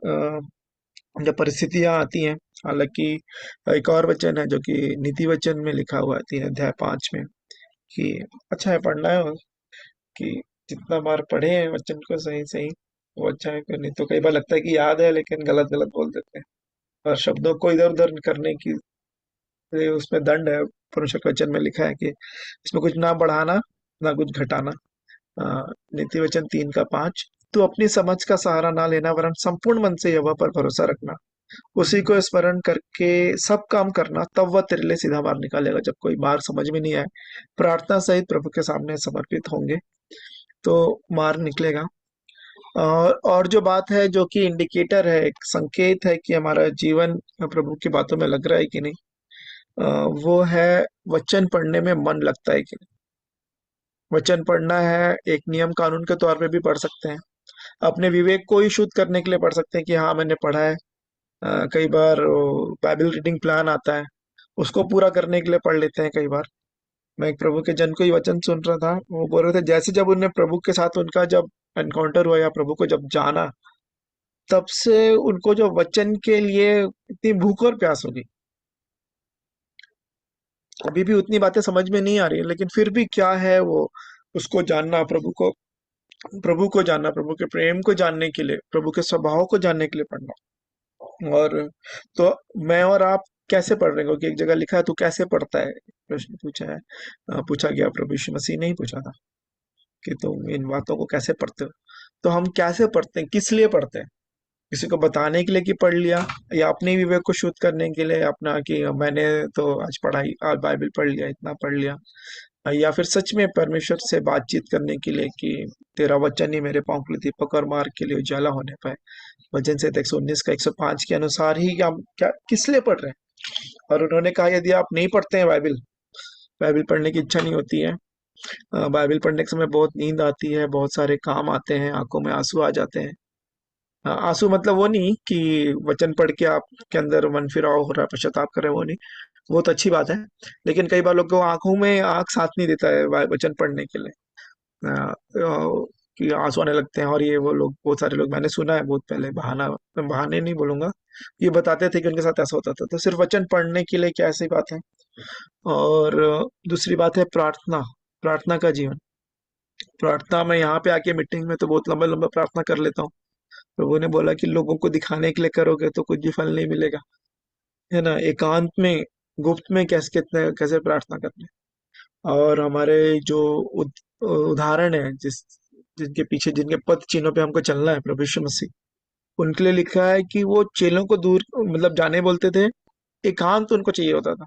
जब परिस्थितियां आती हैं, हालांकि एक और वचन है जो कि नीति वचन में लिखा हुआ है 3 अध्याय 5 में, कि अच्छा है पढ़ना है, कि जितना बार पढ़े हैं वचन को सही सही, वो अच्छा है। नहीं तो कई बार लगता है कि याद है लेकिन गलत गलत बोल देते हैं, और शब्दों को इधर उधर करने की उसमें दंड है। परमेश्वर के वचन में लिखा है कि इसमें कुछ ना बढ़ाना, ना कुछ घटाना। नीति वचन 3 का 5, तू अपनी समझ का सहारा ना लेना, वरन संपूर्ण मन से यहोवा पर भरोसा रखना, उसी को स्मरण करके सब काम करना, तब वह तेरे लिए सीधा मार्ग निकालेगा। जब कोई मार्ग समझ में नहीं आए, प्रार्थना सहित प्रभु के सामने समर्पित होंगे तो मार्ग निकलेगा। और जो बात है, जो कि इंडिकेटर है, एक संकेत है कि हमारा जीवन प्रभु की बातों में लग रहा है कि नहीं, वो है वचन पढ़ने में मन लगता है कि नहीं। वचन पढ़ना है, एक नियम कानून के तौर पे भी पढ़ सकते हैं, अपने विवेक को ही शुद्ध करने के लिए पढ़ सकते हैं कि हाँ मैंने पढ़ा है। कई बार बाइबल रीडिंग प्लान आता है, उसको पूरा करने के लिए पढ़ लेते हैं कई बार। मैं एक प्रभु के जन को ही वचन सुन रहा था, वो बोल रहे थे जैसे जब उन्हें प्रभु के साथ उनका जब एनकाउंटर हुआ, या प्रभु को जब जाना, तब से उनको जो वचन के लिए इतनी भूख और प्यास होगी। अभी भी उतनी बातें समझ में नहीं आ रही है, लेकिन फिर भी क्या है वो, उसको जानना, प्रभु को जानना, प्रभु के प्रेम को जानने के लिए, प्रभु के स्वभाव को जानने के लिए पढ़ना। और तो मैं और आप कैसे पढ़ रहे हो, कि एक जगह लिखा है तू कैसे पढ़ता है, प्रश्न पूछा है, पूछा गया, प्रभु यीशु मसीह ने ही पूछा था कि तुम इन बातों को कैसे पढ़ते हो। तो हम कैसे पढ़ते हैं, किस लिए पढ़ते हैं? किसी को बताने के लिए कि पढ़ लिया, या अपने विवेक को शुद्ध करने के लिए, अपना कि मैंने तो आज पढ़ाई, आज बाइबल पढ़ लिया, इतना पढ़ लिया, या फिर सच में परमेश्वर से बातचीत करने के लिए कि तेरा वचन ही मेरे पाँव के लिए दीपक और मार्ग के लिए उजाला होने पाए। वचन से 119 का 105 के अनुसार ही हम क्या किस लिए पढ़ रहे हैं? और उन्होंने कहा यदि आप नहीं पढ़ते हैं बाइबल, बाइबल पढ़ने की इच्छा नहीं होती है, बाइबल पढ़ने के समय बहुत नींद आती है, बहुत सारे काम आते हैं, आंखों में आंसू आ जाते हैं। आंसू मतलब वो नहीं कि वचन पढ़ के आपके अंदर मन फिराव हो रहा है, पश्चाताप कर रहे हैं, वो नहीं, वो तो अच्छी बात है। लेकिन कई बार लोग को आंखों में आंख साथ नहीं देता है वचन पढ़ने के लिए, कि आंसू आने लगते हैं, और ये वो लोग, बहुत सारे लोग मैंने सुना है बहुत पहले, बहाना, मैं बहाने नहीं बोलूंगा, ये बताते थे कि उनके साथ ऐसा होता था। तो सिर्फ वचन पढ़ने के लिए क्या ऐसी बात है? और दूसरी बात है प्रार्थना, प्रार्थना का जीवन। प्रार्थना में यहाँ पे आके मीटिंग में तो बहुत लंबा लंबा प्रार्थना कर लेता हूँ। प्रभु ने बोला कि लोगों को दिखाने के लिए करोगे तो कुछ भी फल नहीं मिलेगा, है ना। एकांत में, गुप्त में कैसे कितने कैसे प्रार्थना करनी। और हमारे जो उदाहरण है, जिनके पीछे, जिनके पद चिन्हों पे हमको चलना है, प्रभु यीशु मसीह, उनके लिए लिखा है कि वो चेलों को दूर मतलब जाने बोलते थे, एकांत उनको चाहिए होता था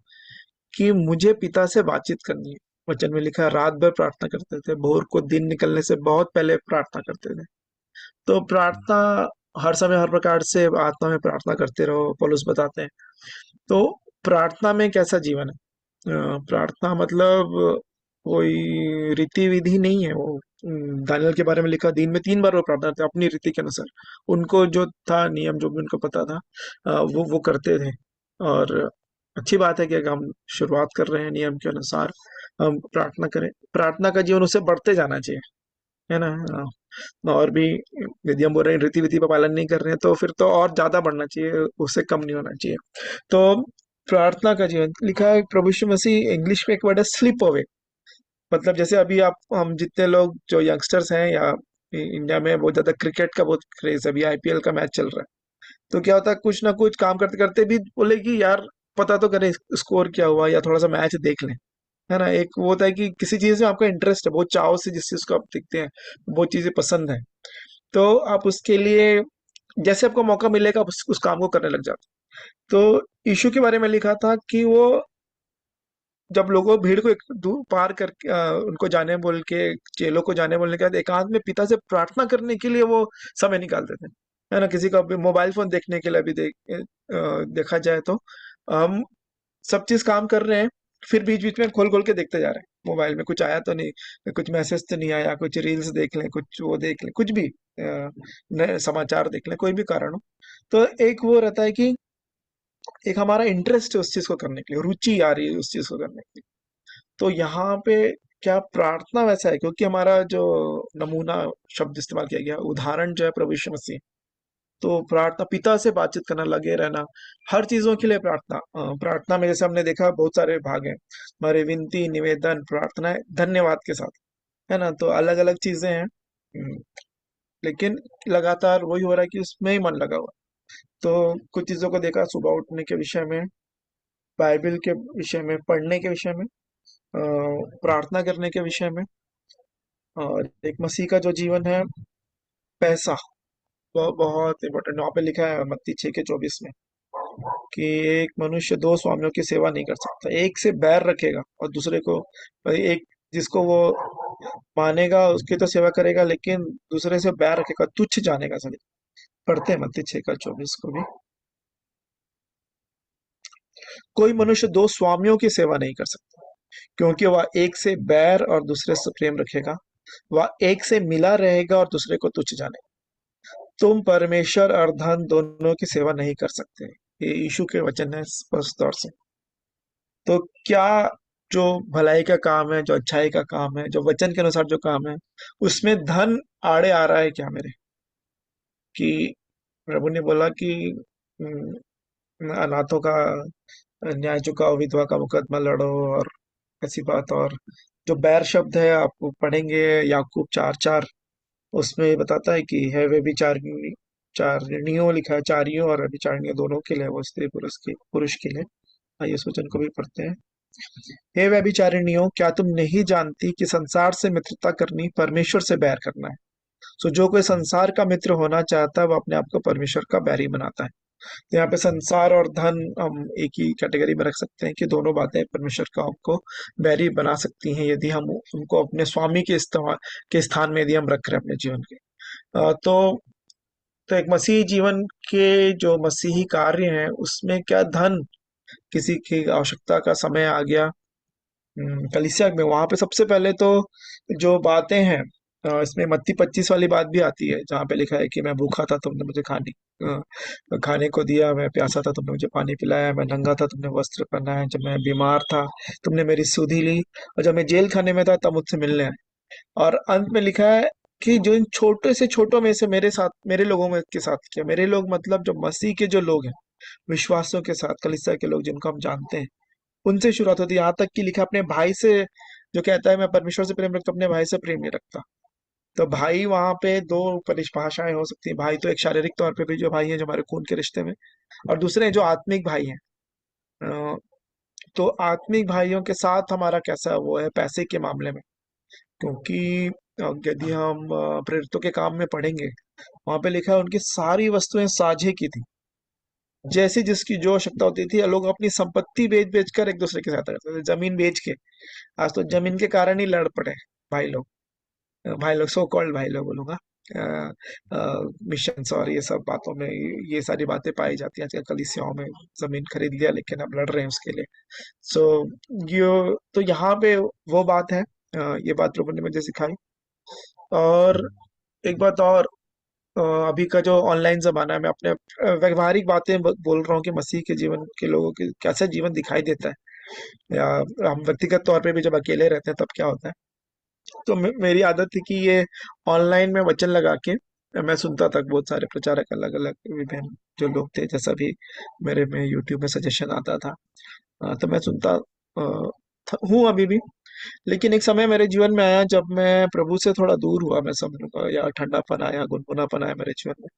कि मुझे पिता से बातचीत करनी है। वचन में लिखा है रात भर प्रार्थना करते थे, भोर को दिन निकलने से बहुत पहले प्रार्थना करते थे। तो प्रार्थना, हर समय हर प्रकार से आत्मा में प्रार्थना करते रहो, पौलुस बताते हैं। तो प्रार्थना में कैसा जीवन है? प्रार्थना मतलब कोई रीति विधि नहीं है वो। दानियल के बारे में लिखा, दिन में 3 बार वो प्रार्थना करते अपनी रीति के अनुसार। उनको जो था नियम, जो भी उनको पता था, वो करते थे। और अच्छी बात है कि अगर हम शुरुआत कर रहे हैं नियम के अनुसार, हम प्रार्थना करें। प्रार्थना का जीवन उससे बढ़ते जाना चाहिए, है ना। और भी यदि हम बोल रहे हैं रीति विधि का पालन नहीं कर रहे हैं, तो फिर तो और ज्यादा बढ़ना चाहिए, उससे कम नहीं होना चाहिए। तो प्रार्थना का जीवन लिखा है, प्रभु यीशु मसीह, इंग्लिश में एक वर्ड है स्लिप अवे। मतलब जैसे अभी आप, हम जितने लोग जो यंगस्टर्स हैं, या इंडिया में बहुत ज्यादा क्रिकेट का बहुत क्रेज है, अभी आईपीएल का मैच चल रहा है। तो क्या होता है, कुछ ना कुछ काम करते करते भी बोले कि यार पता तो करें स्कोर क्या हुआ, या थोड़ा सा मैच देख लें, है ना। एक वो होता है कि किसी चीज में आपका इंटरेस्ट है, बहुत चाव से जिस चीज को आप देखते हैं, वो चीजें पसंद है, तो आप उसके लिए जैसे आपको मौका मिलेगा, आप उस काम को करने लग जाते हैं। तो यीशु के बारे में लिखा था कि वो जब लोगों भीड़ को एक दूर पार करके, उनको जाने बोल के, चेलों को जाने बोलने के बाद एकांत में पिता से प्रार्थना करने के लिए वो समय निकालते थे, है ना। किसी का भी मोबाइल फोन देखने के लिए भी देखा जाए तो हम सब चीज काम कर रहे हैं, फिर बीच बीच में खोल खोल के देखते जा रहे हैं मोबाइल में, कुछ आया तो नहीं, कुछ मैसेज तो नहीं आया, कुछ रील्स देख लें, कुछ वो देख लें, कुछ भी नए समाचार देख लें, कोई भी कारण हो। तो एक वो रहता है कि एक हमारा इंटरेस्ट है उस चीज को करने के लिए, रुचि आ रही है उस चीज को करने के लिए। तो यहाँ पे क्या प्रार्थना वैसा है, क्योंकि हमारा जो नमूना शब्द इस्तेमाल किया गया, उदाहरण जो है प्रभु यीशु मसीह। तो प्रार्थना, पिता से बातचीत करना, लगे रहना, हर चीजों के लिए प्रार्थना। प्रार्थना में जैसे हमने देखा बहुत सारे भाग हैं, हमारे विनती, निवेदन, प्रार्थना है धन्यवाद के साथ, है ना। तो अलग अलग चीजें हैं। लेकिन लगातार वही हो रहा है कि उसमें ही मन लगा हुआ है। तो कुछ चीजों को देखा, सुबह उठने के विषय में, बाइबल के विषय में, पढ़ने के विषय में, प्रार्थना करने के विषय में, और एक मसीह का जो जीवन है, पैसा, वो बहुत इंपॉर्टेंट। वहाँ पे लिखा है मत्ती 6 के 24 में कि एक मनुष्य दो स्वामियों की सेवा नहीं कर सकता, एक से बैर रखेगा और दूसरे को, एक जिसको वो मानेगा उसकी तो सेवा करेगा, लेकिन दूसरे से बैर रखेगा, तुच्छ जानेगा सभी। पढ़ते हैं मत्ती 6 का 24 को भी। कोई मनुष्य दो स्वामियों की सेवा नहीं कर सकता, क्योंकि वह एक से बैर और दूसरे से प्रेम रखेगा, वह एक से मिला रहेगा और दूसरे को तुच्छ जानेगा। तुम परमेश्वर और धन दोनों की सेवा नहीं कर सकते। ये यीशु के वचन है स्पष्ट तौर से। तो क्या जो भलाई का काम है, जो अच्छाई का काम है, जो वचन के अनुसार जो काम है, उसमें धन आड़े आ रहा है क्या मेरे? कि प्रभु ने बोला कि अनाथों का न्याय चुकाओ, विधवा का मुकदमा लड़ो, और ऐसी बात। और जो बैर शब्द है आप पढ़ेंगे याकूब 4:4, उसमें बताता है कि है वे विचारणी, चारणियों लिखा है, चारियों और विचारणियों दोनों के लिए, वो स्त्री पुरुष के लिए। आइए उस वचन को भी पढ़ते हैं। हे व्यभिचारिणियों, क्या तुम नहीं जानती कि संसार से मित्रता करनी परमेश्वर से बैर करना है? सो जो कोई संसार का मित्र होना चाहता है, वो अपने आप को परमेश्वर का बैरी बनाता है। तो यहाँ पे संसार और धन हम एक ही कैटेगरी में रख सकते हैं, कि दोनों बातें परमेश्वर का आपको बैरी बना सकती हैं, यदि हम उनको अपने स्वामी के इस्तेमाल के स्थान में यदि हम रख रहे हैं अपने जीवन के। तो एक मसीही जीवन के जो मसीही कार्य हैं, उसमें क्या धन, किसी की आवश्यकता का समय आ गया कलीसिया में, वहां पे सबसे पहले तो जो बातें हैं, इसमें मत्ती 25 वाली बात भी आती है, जहाँ पे लिखा है कि मैं भूखा था, तुमने मुझे खाने को दिया, मैं प्यासा था, तुमने मुझे पानी पिलाया, मैं नंगा था, तुमने वस्त्र पहनाया, जब मैं बीमार था, तुमने मेरी सुधि ली, और जब मैं जेल खाने में था, तब मुझसे मिलने आए। और अंत में लिखा है कि जो इन छोटे से छोटों में से मेरे साथ, मेरे लोगों में के साथ किया, मेरे लोग मतलब जो मसीह के जो लोग हैं, विश्वासों के साथ, कलीसिया के लोग जिनको हम जानते हैं, उनसे शुरुआत होती है। यहाँ तक कि लिखा अपने भाई से, जो कहता है मैं परमेश्वर से प्रेम रखता हूं, अपने भाई से प्रेम नहीं रखता। तो भाई, वहां पे दो परिभाषाएं हो सकती है। भाई तो एक शारीरिक तौर पे भी जो भाई है, जो हमारे खून के रिश्ते में, और दूसरे हैं जो आत्मिक भाई हैं। अ, तो आत्मिक भाइयों के साथ हमारा कैसा वो है पैसे के मामले में, क्योंकि यदि हम प्रेरितों के काम में पढ़ेंगे, वहां पे लिखा है उनकी सारी वस्तुएं साझे की थी, जैसे जिसकी जो आवश्यकता होती थी, लोग अपनी संपत्ति बेच बेच कर एक दूसरे के साथ रहते थे, जमीन बेच के। आज तो जमीन के कारण ही लड़ पड़े भाई लोग, भाई लोग, सो कॉल्ड भाई लोग बोलूंगा। मिशन और ये सब बातों में ये सारी बातें पाई जाती हैं आजकल कलीसियाओं में। जमीन खरीद लिया, लेकिन अब लड़ रहे हैं उसके लिए। सो ये, तो यहाँ पे वो बात है। ये बात प्रभु ने मुझे सिखाई। और एक बात और, अभी का जो ऑनलाइन ज़माना है, मैं अपने व्यावहारिक बातें बोल रहा हूँ कि मसीह के जीवन के लोगों के कैसा जीवन दिखाई देता है, या हम व्यक्तिगत तौर पे भी जब अकेले रहते हैं तब क्या होता है। तो मेरी आदत थी कि ये ऑनलाइन में वचन लगा के मैं सुनता था बहुत सारे प्रचारक, अलग अलग विभिन्न जो लोग थे, जैसा भी मेरे में यूट्यूब में सजेशन आता था। तो मैं सुनता हूँ अभी भी। लेकिन एक समय मेरे जीवन में आया जब मैं प्रभु से थोड़ा दूर हुआ, मैं समझूंगा, या ठंडापन आया, गुनगुनापन आया मेरे जीवन में।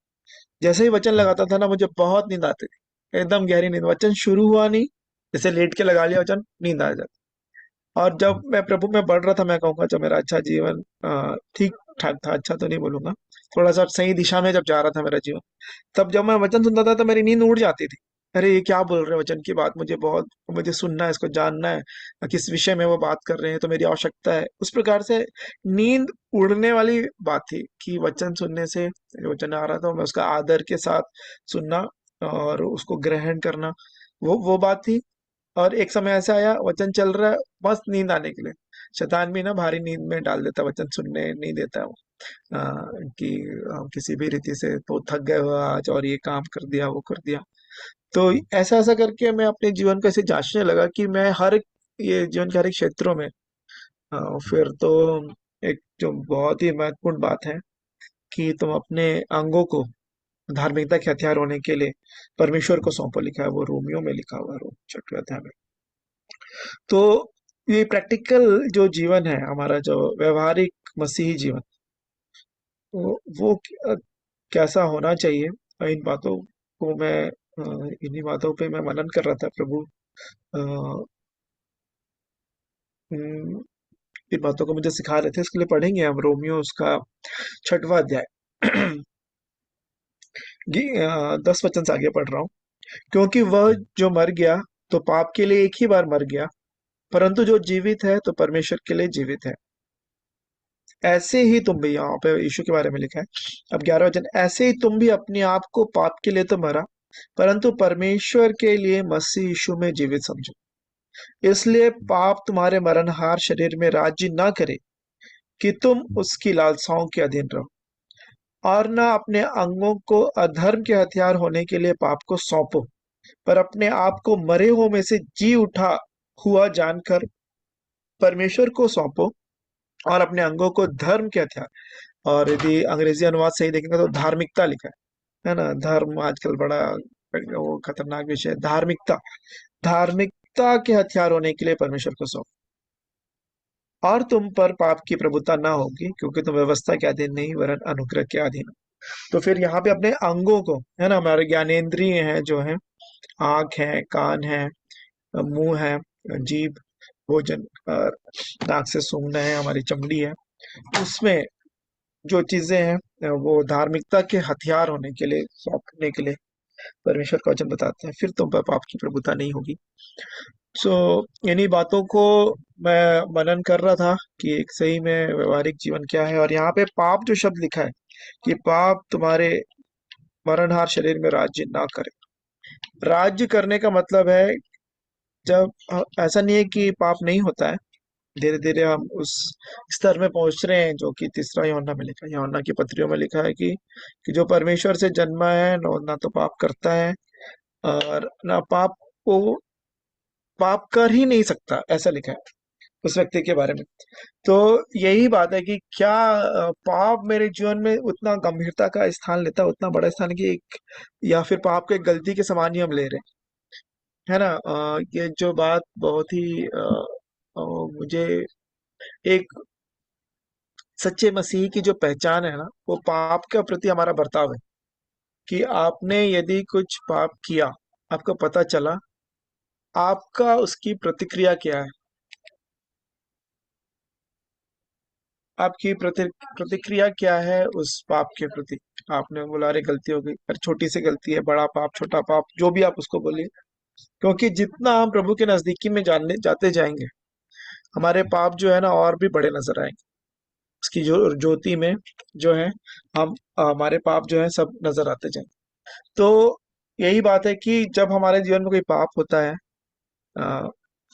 जैसे ही वचन लगाता था ना, मुझे बहुत नींद आती थी, एकदम गहरी नींद। वचन शुरू हुआ नहीं, जैसे लेट के लगा लिया वचन, नींद आ जाती। और जब मैं प्रभु में बढ़ रहा था, मैं कहूंगा जब मेरा अच्छा जीवन ठीक ठाक था, अच्छा तो नहीं बोलूंगा, थोड़ा सा सही दिशा में जब जा रहा था मेरा जीवन, तब जब मैं वचन सुनता था तो मेरी नींद उड़ जाती थी। अरे ये क्या बोल रहे हैं, वचन की बात मुझे सुनना है, इसको जानना है, किस विषय में वो बात कर रहे हैं, तो मेरी आवश्यकता है। उस प्रकार से नींद उड़ने वाली बात थी कि वचन सुनने से, जो वचन आ रहा था मैं उसका आदर के साथ सुनना और उसको ग्रहण करना, वो बात थी। और एक समय ऐसा आया, वचन चल रहा है, मस्त नींद आने के लिए, शैतान भी ना भारी नींद में डाल देता, वचन सुनने नहीं देता वो। कि हम किसी भी रीति से तो थक गए हो आज, और ये काम कर दिया, वो कर दिया। तो ऐसा ऐसा करके मैं अपने जीवन को ऐसे जांचने लगा कि मैं ये जीवन के हर एक क्षेत्रों में, फिर तो एक जो बहुत ही महत्वपूर्ण बात है कि तुम अपने अंगों को धार्मिकता के हथियार होने के लिए परमेश्वर को सौंपो, लिखा है वो रोमियो में लिखा हुआ है, रोम 6वें अध्याय में। तो ये प्रैक्टिकल जो जीवन है हमारा, जो व्यवहारिक मसीही जीवन, वो कैसा होना चाहिए, इन बातों को मैं इन्हीं बातों पे मैं मनन कर रहा था। प्रभु अ, इन बातों को मुझे सिखा रहे थे, इसके लिए पढ़ेंगे हम रोमियो उसका 6वां अध्याय। 10 वचन से आगे पढ़ रहा हूँ। क्योंकि वह जो मर गया तो पाप के लिए एक ही बार मर गया, परंतु जो जीवित है तो परमेश्वर के लिए जीवित है। ऐसे ही तुम भी, यहाँ पे यीशु के बारे में लिखा है। अब 11 वचन, ऐसे ही तुम भी अपने आप को पाप के लिए तो मरा, परंतु परमेश्वर के लिए मसीह यीशु में जीवित समझो। इसलिए पाप तुम्हारे मरणहार शरीर में राज्य ना करे कि तुम उसकी लालसाओं के अधीन रहो, और न अपने अंगों को अधर्म के हथियार होने के लिए पाप को सौंपो, पर अपने आप को मरे हुओं में से जी उठा हुआ जानकर परमेश्वर को सौंपो, और अपने अंगों को धर्म के हथियार, और यदि अंग्रेजी अनुवाद सही देखेंगे तो धार्मिकता लिखा है ना। धर्म आजकल बड़ा वो खतरनाक विषय है, धार्मिकता, धार्मिकता के हथियार होने के लिए परमेश्वर को सौंपो। और तुम पर पाप की प्रभुता ना होगी, क्योंकि तुम व्यवस्था के अधीन नहीं वरन अनुग्रह के अधीन हो। तो फिर यहाँ पे अपने अंगों को, है ना, हमारे ज्ञानेंद्रिय हैं जो है, आंख है, कान है, मुंह है, जीभ, भोजन, और नाक से सूंघना है, हमारी चमड़ी है, उसमें जो चीजें हैं वो धार्मिकता के हथियार होने के लिए, सौंपने के लिए परमेश्वर का वचन बताते हैं, फिर तुम पर पाप की प्रभुता नहीं होगी। सो इन्हीं बातों को मैं मनन कर रहा था कि एक सही में व्यवहारिक जीवन क्या है। और यहाँ पे पाप जो शब्द लिखा है कि पाप तुम्हारे मरणहार शरीर में राज्य ना करे। राज्य करने का मतलब है, जब ऐसा नहीं है कि पाप नहीं होता है, धीरे धीरे हम उस स्तर में पहुंच रहे हैं जो कि तीसरा यूहन्ना में लिखा है। यूहन्ना की पत्रियों में लिखा है कि जो परमेश्वर से जन्मा है ना तो पाप करता है, और ना पाप कर ही नहीं सकता, ऐसा लिखा है उस व्यक्ति के बारे में। तो यही बात है कि क्या पाप मेरे जीवन में उतना गंभीरता का स्थान लेता है, उतना बड़ा स्थान कि एक, या फिर पाप को एक गलती के समान ही हम ले रहे हैं, है ना। ये जो बात बहुत ही मुझे, एक सच्चे मसीही की जो पहचान है ना, वो पाप के प्रति हमारा बर्ताव है। कि आपने यदि कुछ पाप किया, आपको पता चला, आपका उसकी प्रतिक्रिया क्या है, आपकी प्रतिक्रिया क्या है उस पाप के प्रति। आपने बोला अरे गलती हो गई, अरे छोटी सी गलती है, बड़ा पाप, छोटा पाप, जो भी आप उसको बोलिए। क्योंकि जितना हम प्रभु के नजदीकी में जानने जाते जाएंगे, हमारे पाप जो है ना और भी बड़े नजर आएंगे। उसकी जो ज्योति में जो है, हम हमारे पाप जो है सब नजर आते जाएंगे। तो यही बात है कि जब हमारे जीवन में कोई पाप होता है,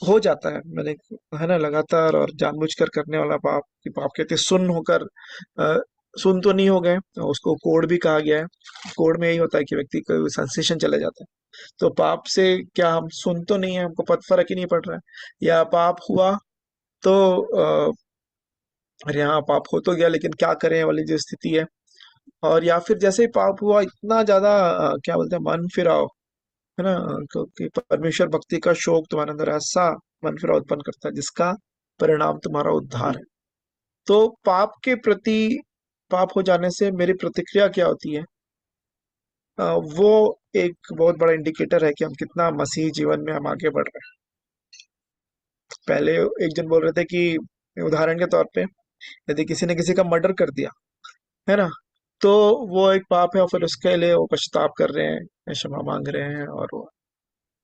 हो जाता है। मैंने, है ना, लगातार और जानबूझकर करने वाला पाप, कि पाप कहते हैं सुन्न होकर, अ, सुन्न तो नहीं हो गए, तो उसको कोढ़ भी कहा गया है। कोढ़ में यही होता है कि व्यक्ति को सेंसेशन चले जाता है। तो पाप से क्या हम सुन तो नहीं है, हमको फर्क ही नहीं पड़ रहा है, या पाप हुआ तो अरे हाँ पाप हो तो गया, लेकिन क्या करें वाली जो स्थिति है। और या फिर जैसे ही पाप हुआ, इतना ज्यादा क्या बोलते हैं, मन फिराव, है ना, क्योंकि परमेश्वर भक्ति का शौक तुम्हारे अंदर ऐसा मन फिराव उत्पन्न करता है जिसका परिणाम तुम्हारा उद्धार है। तो पाप के प्रति, पाप हो जाने से मेरी प्रतिक्रिया क्या होती है, वो एक बहुत बड़ा इंडिकेटर है कि हम कितना मसीही जीवन में हम आगे बढ़ रहे हैं। पहले एक जन बोल रहे थे कि उदाहरण के तौर पे, यदि किसी ने किसी का मर्डर कर दिया, है ना, तो वो एक पाप है, और फिर उसके लिए वो पछताप कर रहे हैं, क्षमा मांग रहे हैं, और वो,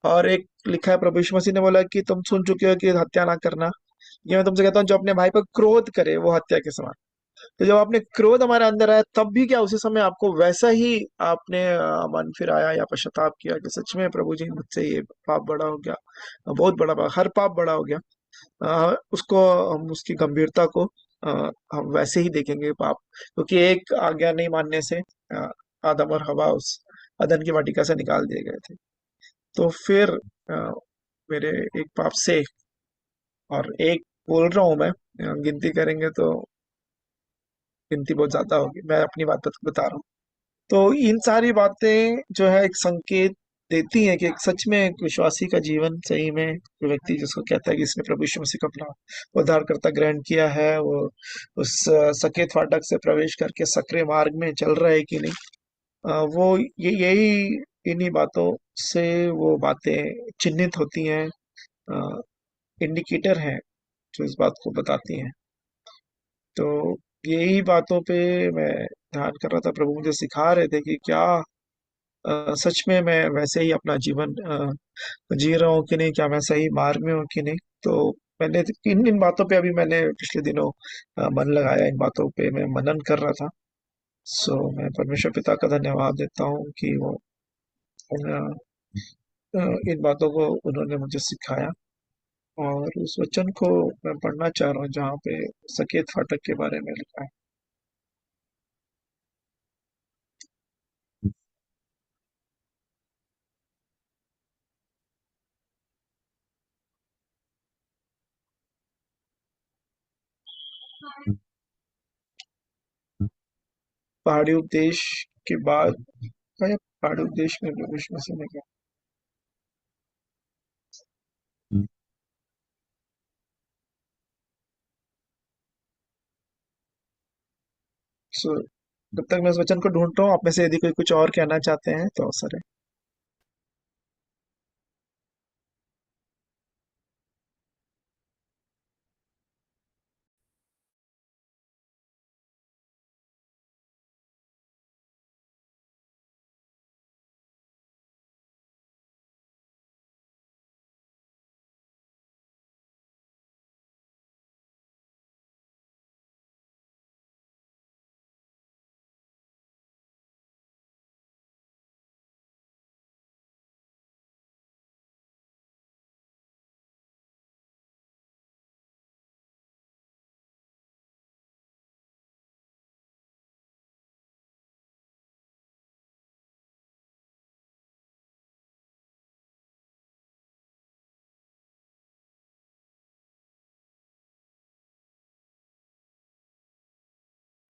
और एक लिखा है, प्रभु यीशु मसीह ने बोला कि तुम सुन चुके हो कि हत्या ना करना। ये मैं तुमसे कहता हूँ, जो अपने भाई पर क्रोध करे वो हत्या के समान। तो जब आपने क्रोध हमारे अंदर आया, तब भी क्या उसी समय आपको वैसा ही आपने मन फिर आया या पश्चाताप किया कि सच में प्रभु जी मुझसे ये पाप बड़ा हो गया, बहुत बड़ा पाप, हर पाप बड़ा हो गया। उसको, हम उसकी गंभीरता को हम वैसे ही देखेंगे पाप, क्योंकि एक आज्ञा नहीं मानने से आदम और हवा उस अदन की वाटिका से निकाल दिए गए थे। तो फिर मेरे एक पाप से, और एक बोल रहा हूँ मैं, गिनती करेंगे तो गिनती बहुत ज्यादा होगी, मैं अपनी बात बता रहा हूँ। तो इन सारी बातें जो है एक संकेत देती हैं कि एक सच में एक विश्वासी का जीवन सही में, जो व्यक्ति जिसको कहता है कि इसने प्रभु यीशु मसीह को अपना उद्धारकर्ता ग्रहण किया है, वो उस सकेत फाटक से प्रवेश करके सकरे मार्ग में चल रहा है कि नहीं। वो ये यही इन्हीं बातों से वो बातें चिन्हित होती हैं, इंडिकेटर हैं जो इस बात को बताती हैं। तो यही बातों पे मैं ध्यान कर रहा था, प्रभु मुझे सिखा रहे थे कि क्या सच में मैं वैसे ही अपना जीवन जी रहा हूँ कि नहीं, क्या मैं सही मार्ग में हूँ कि नहीं। तो मैंने इन इन बातों पे अभी मैंने पिछले दिनों मन लगाया, इन बातों पे मैं मनन कर रहा था। सो मैं परमेश्वर पिता का धन्यवाद देता हूँ कि वो अ, इन बातों को उन्होंने मुझे सिखाया, और उस वचन को मैं पढ़ना चाह रहा हूँ जहाँ पे सकेत फाटक के बारे में लिखा है। पहाड़ी उपदेश के बाद, या पहाड़ी उपदेश में प्रभु यीशु मसीह ने कहा। सो जब तक मैं इस वचन को ढूंढ रहा हूँ, आप में से यदि कोई कुछ और कहना चाहते हैं तो अवसर है।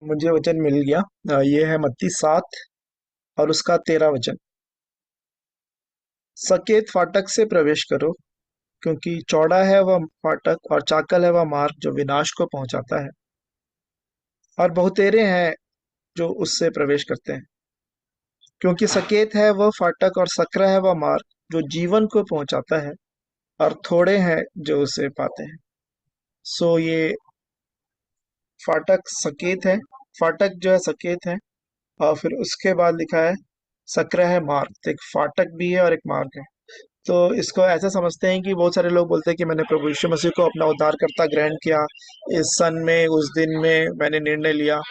मुझे वचन मिल गया। ये है मत्ती 7 और उसका 13 वचन। सकेत फाटक से प्रवेश करो, क्योंकि चौड़ा है वह फाटक और चाकल है वह मार्ग जो विनाश को पहुंचाता है, और बहुतेरे हैं जो उससे प्रवेश करते हैं। क्योंकि सकेत है वह फाटक और सकरा है वह मार्ग जो जीवन को पहुंचाता है, और थोड़े हैं जो उसे पाते हैं। सो ये फाटक सकेत है, फाटक जो है सकेत है, और फिर उसके बाद लिखा है सकरा है मार्ग। तो एक फाटक भी है और एक मार्ग है। तो इसको ऐसा समझते हैं कि बहुत सारे लोग बोलते हैं कि मैंने प्रभु यीशु मसीह को अपना उद्धारकर्ता ग्रहण किया, इस सन में, उस दिन में मैंने निर्णय लिया।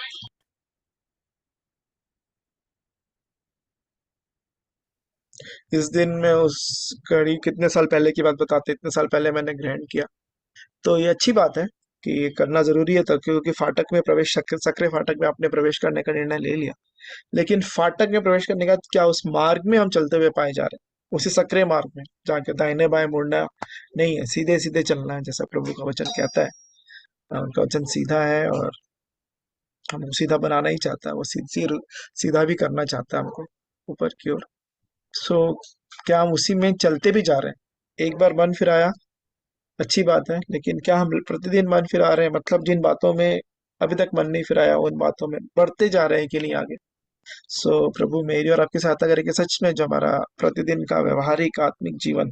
इस दिन में उस घड़ी कितने साल पहले की बात बताते, इतने साल पहले मैंने ग्रहण किया। तो ये अच्छी बात है कि ये करना जरूरी है, तो क्योंकि फाटक में प्रवेश, सकरे फाटक में आपने प्रवेश करने का निर्णय ले लिया, लेकिन फाटक में प्रवेश करने का क्या उस मार्ग में हम चलते हुए पाए जा रहे हैं, उसी सकरे मार्ग में जाके दाहिने बाएं मुड़ना नहीं है, सीधे सीधे चलना है जैसा प्रभु का वचन कहता है। उनका वचन सीधा है और हमको सीधा बनाना ही चाहता है, वो सीधा भी करना चाहता है हमको ऊपर की ओर। सो क्या हम उसी में चलते भी जा रहे हैं? एक बार मन फिराया, अच्छी बात है, लेकिन क्या हम प्रतिदिन मन फिरा रहे हैं? मतलब जिन बातों में अभी तक मन नहीं फिराया, उन बातों में बढ़ते जा रहे हैं कि नहीं आगे? प्रभु मेरी और आपकी सहायता करे कि सच में जो हमारा प्रतिदिन का व्यवहारिक आत्मिक जीवन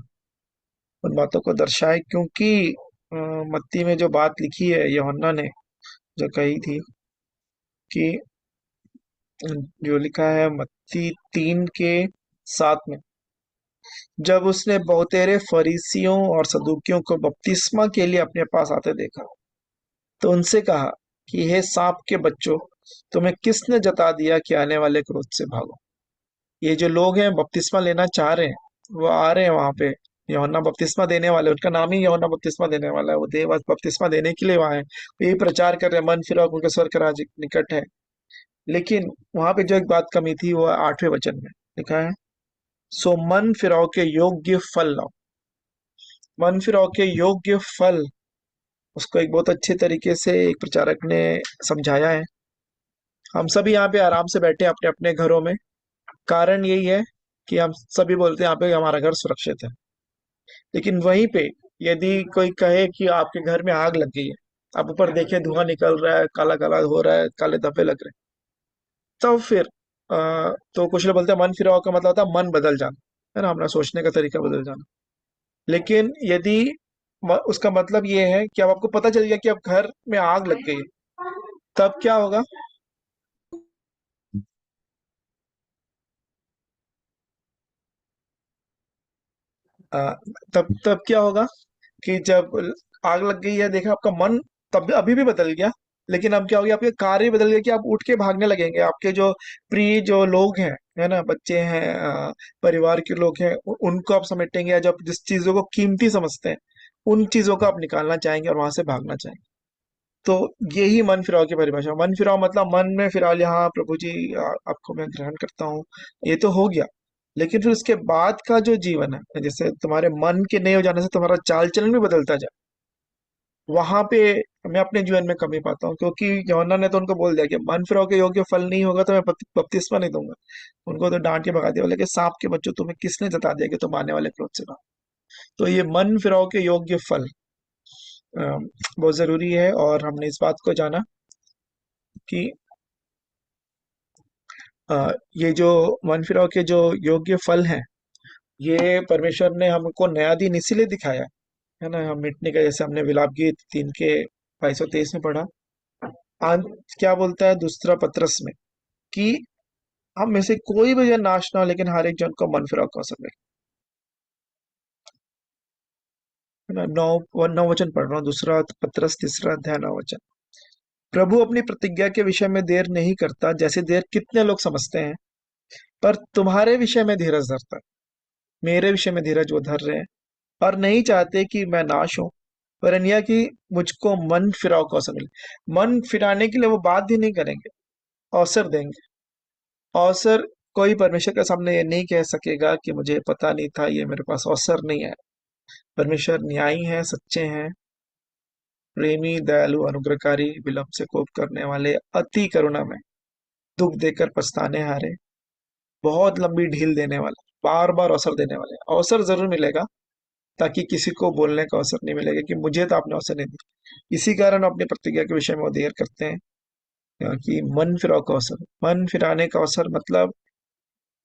उन बातों को दर्शाए, क्योंकि मत्ती में जो बात लिखी है यूहन्ना ने, जो कही थी कि जो लिखा है मत्ती 3:7 में, जब उसने बहुतेरे फरीसियों और सदूकियों को बपतिस्मा के लिए अपने पास आते देखा, तो उनसे कहा कि हे सांप के बच्चों, तुम्हें किसने जता दिया कि आने वाले क्रोध से भागो? ये जो लोग हैं बपतिस्मा लेना चाह रहे हैं, वो आ रहे हैं वहां पे, यूहन्ना बपतिस्मा देने वाले, उनका नाम ही यूहन्ना बपतिस्मा देने वाला है, वो देव बपतिस्मा देने के लिए वहां है। वो यही प्रचार कर रहे हैं, मन फिराओ क्योंकि स्वर्ग का राज्य निकट है। लेकिन वहां पे जो एक बात कमी थी वो 8वें वचन में लिखा है, सो मन फिराओ के योग्य फल लाओ। मन फिराओ के योग्य फल, उसको एक बहुत अच्छे तरीके से एक प्रचारक ने समझाया है। हम सभी यहाँ पे आराम से बैठे हैं अपने अपने घरों में, कारण यही है कि हम सभी बोलते हैं यहाँ पे हमारा घर सुरक्षित है। लेकिन वहीं पे यदि कोई कहे कि आपके घर में आग लग गई है, आप ऊपर देखें धुआं निकल रहा है, काला काला हो रहा है, काले धब्बे लग रहे हैं, तब फिर तो कुछ लोग बोलते हैं मन फिराओ का मतलब होता है मन बदल जाना, है ना, अपना सोचने का तरीका बदल जाना। लेकिन यदि उसका मतलब ये है कि अब आपको पता चल गया कि अब घर में आग लग गई है, तब क्या होगा? आ, तब क्या होगा कि जब आग लग गई है, देखा आपका मन तब भी अभी भी बदल गया, लेकिन अब क्या हो गया, आपके कार्य बदल गए कि आप उठ के भागने लगेंगे। आपके जो प्रिय जो लोग हैं, है ना, बच्चे हैं, परिवार के लोग हैं, उनको आप समेटेंगे, या जो आप जिस चीजों को कीमती समझते हैं, उन चीजों को आप निकालना चाहेंगे और वहां से भागना चाहेंगे। तो यही मन फिराव की परिभाषा। मन फिराव मतलब मन में फिलहाल यहाँ प्रभु जी आपको मैं ग्रहण करता हूँ, ये तो हो गया। लेकिन फिर उसके बाद का जो जीवन है, जैसे तुम्हारे मन के नहीं हो जाने से तुम्हारा चाल चलन भी बदलता जाए, वहां पे मैं अपने जीवन में कमी पाता हूँ, क्योंकि यूहन्ना ने तो उनको बोल दिया कि मन फिराव के योग्य फल नहीं होगा तो मैं बपतिस्मा नहीं दूंगा। उनको तो डांट के भगा दिया, बोले कि सांप के बच्चों, तुम्हें किसने जता दिया कि तुम आने वाले क्रोध से भागो? तो ये मन फिराव के योग्य फल बहुत जरूरी है। और हमने इस बात को जाना कि ये जो मन फिराव के जो योग्य फल हैं, ये परमेश्वर ने हमको नया दिन इसीलिए दिखाया है ना, हम मिटने का, जैसे हमने विलाप गीत 3:22-23 में पढ़ा। अंत क्या बोलता है दूसरा पत्रस में, कि हम में से कोई भी जन नाश ना हो, लेकिन हर एक जन को मन फिराव का अवसर मिले, है ना। 9 वचन पढ़ रहा हूँ, दूसरा पत्रस 3 अध्याय 9 वचन। प्रभु अपनी प्रतिज्ञा के विषय में देर नहीं करता, जैसे देर कितने लोग समझते हैं, पर तुम्हारे विषय में धीरज धरता है। मेरे विषय में धीरज वो धर रहे हैं, और नहीं चाहते कि मैं नाश हूं, पर यह कि मुझको मन फिराव का अवसर मिले। मन फिराने के लिए वो बात ही नहीं करेंगे, अवसर देंगे। अवसर, कोई परमेश्वर के सामने ये नहीं कह सकेगा कि मुझे पता नहीं था, ये मेरे पास अवसर नहीं है। परमेश्वर न्यायी है, सच्चे हैं, प्रेमी, दयालु, अनुग्रहकारी, विलंब से कोप करने वाले, अति करुणा में, दुख देकर पछताने हारे, बहुत लंबी ढील देने वाला, बार बार अवसर देने वाले। अवसर जरूर मिलेगा, ताकि किसी को बोलने का अवसर नहीं मिलेगा कि मुझे तो आपने अवसर नहीं दिया। इसी कारण अपनी प्रतिज्ञा के विषय में वो देर करते हैं, कि मन फिराव का अवसर, मन फिराने का अवसर मतलब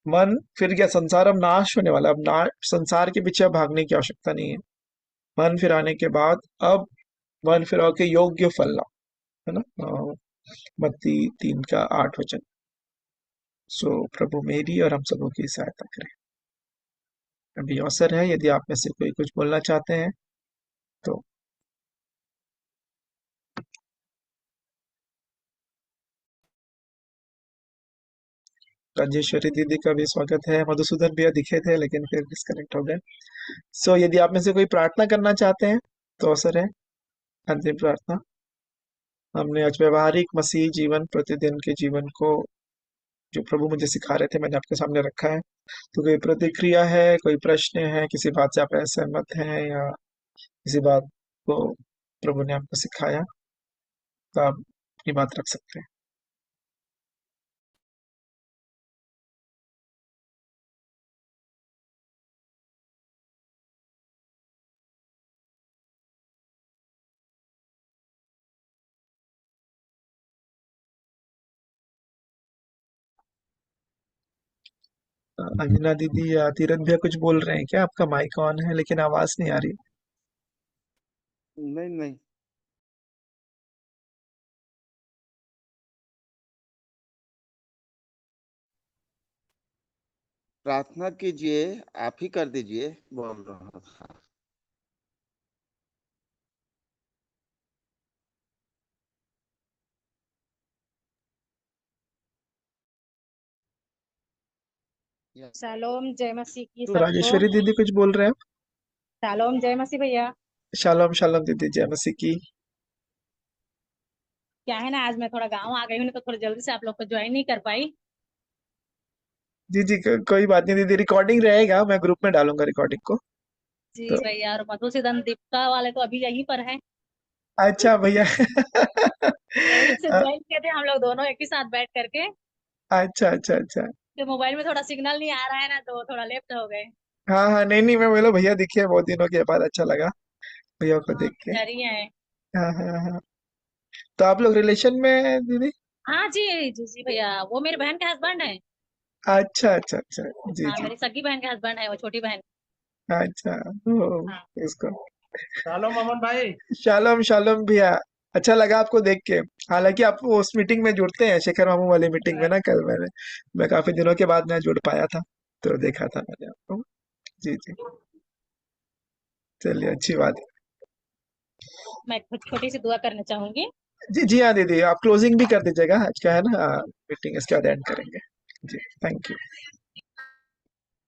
मन फिर गया, संसार अब नाश होने वाला है, अब ना संसार के पीछे अब भागने की आवश्यकता नहीं है। मन फिराने के बाद अब मन फिराव के योग्य फल लाओ, है ना। मत्ती 3:8 प्रभु मेरी और हम सबों की सहायता करें। अभी अवसर है, यदि आप में से कोई कुछ बोलना चाहते हैं तो। राजेश्वरी दीदी का भी स्वागत है। मधुसूदन भैया दिखे थे लेकिन फिर डिस्कनेक्ट हो गए। सो यदि आप में से कोई प्रार्थना करना चाहते हैं तो अवसर है। अंतिम प्रार्थना। हमने आज व्यवहारिक मसीही जीवन, प्रतिदिन के जीवन को जो प्रभु मुझे सिखा रहे थे मैंने आपके सामने रखा है। तो कोई प्रतिक्रिया है, कोई प्रश्न है, किसी बात से आप असहमत हैं या किसी बात को प्रभु ने आपको सिखाया तो आप अपनी बात रख सकते हैं। अंजना दीदी या तीरथ भैया कुछ बोल रहे हैं क्या? आपका माइक ऑन है लेकिन आवाज नहीं आ रही। नहीं नहीं, प्रार्थना कीजिए, आप ही कर दीजिए, बोल रहा था। या शालोम जय मसीह की तो सबको। राजेश्वरी दीदी कुछ बोल रहे हैं। शालोम जय मसीह भैया। शालोम शालोम दीदी, जय मसीह की। क्या है ना, आज मैं थोड़ा गांव आ गई हूँ, तो थोड़ा जल्दी से आप लोग को ज्वाइन नहीं कर पाई। जी जी, कोई बात नहीं दीदी, रिकॉर्डिंग रहेगा, मैं ग्रुप में डालूंगा रिकॉर्डिंग को। जी तो भैया, और मधुसूदन दीपिका वाले तो अभी यहीं पर है। अच्छा भैया। यहीं से ज्वाइन किए थे हम लोग दोनों एक ही साथ बैठ करके। अच्छा अच्छा अच्छा। तो मोबाइल में थोड़ा सिग्नल नहीं आ रहा है ना, तो थोड़ा लेफ्ट हो गए। हाँ हाँ, नहीं नहीं, मैं बोला भैया दिखे बहुत दिनों के बाद, अच्छा लगा भैया को हाँ, देख के। इधर ही है। हाँ हाँ हाँ। तो आप लोग रिलेशन में हैं दीदी? हाँ जी जी जी भैया, वो मेरी बहन के हस्बैंड है। अच्छा अच्छा अच्छा। जी हाँ, जी। मेरी सगी बहन के हस्बैंड है, वो छोटी बहन। अच्छा। ओ, हाँ। इसको चलो मोहम्मद भाई। शालोम शालोम भैया। अच्छा लगा आपको देख के। हालांकि आप वो उस मीटिंग में जुड़ते हैं, शेखर मामू वाली मीटिंग में ना, कल मैं काफी दिनों के बाद मैं जुड़ पाया था, तो देखा था मैंने आपको। जी जी। चलिए, अच्छी बात है। मैं कुछ छोटी सी दुआ करना चाहूंगी। जी जी हाँ दीदी, आप क्लोजिंग भी कर दीजिएगा, आज का है ना मीटिंग, इसके बाद एंड करेंगे। जी, थैंक यू।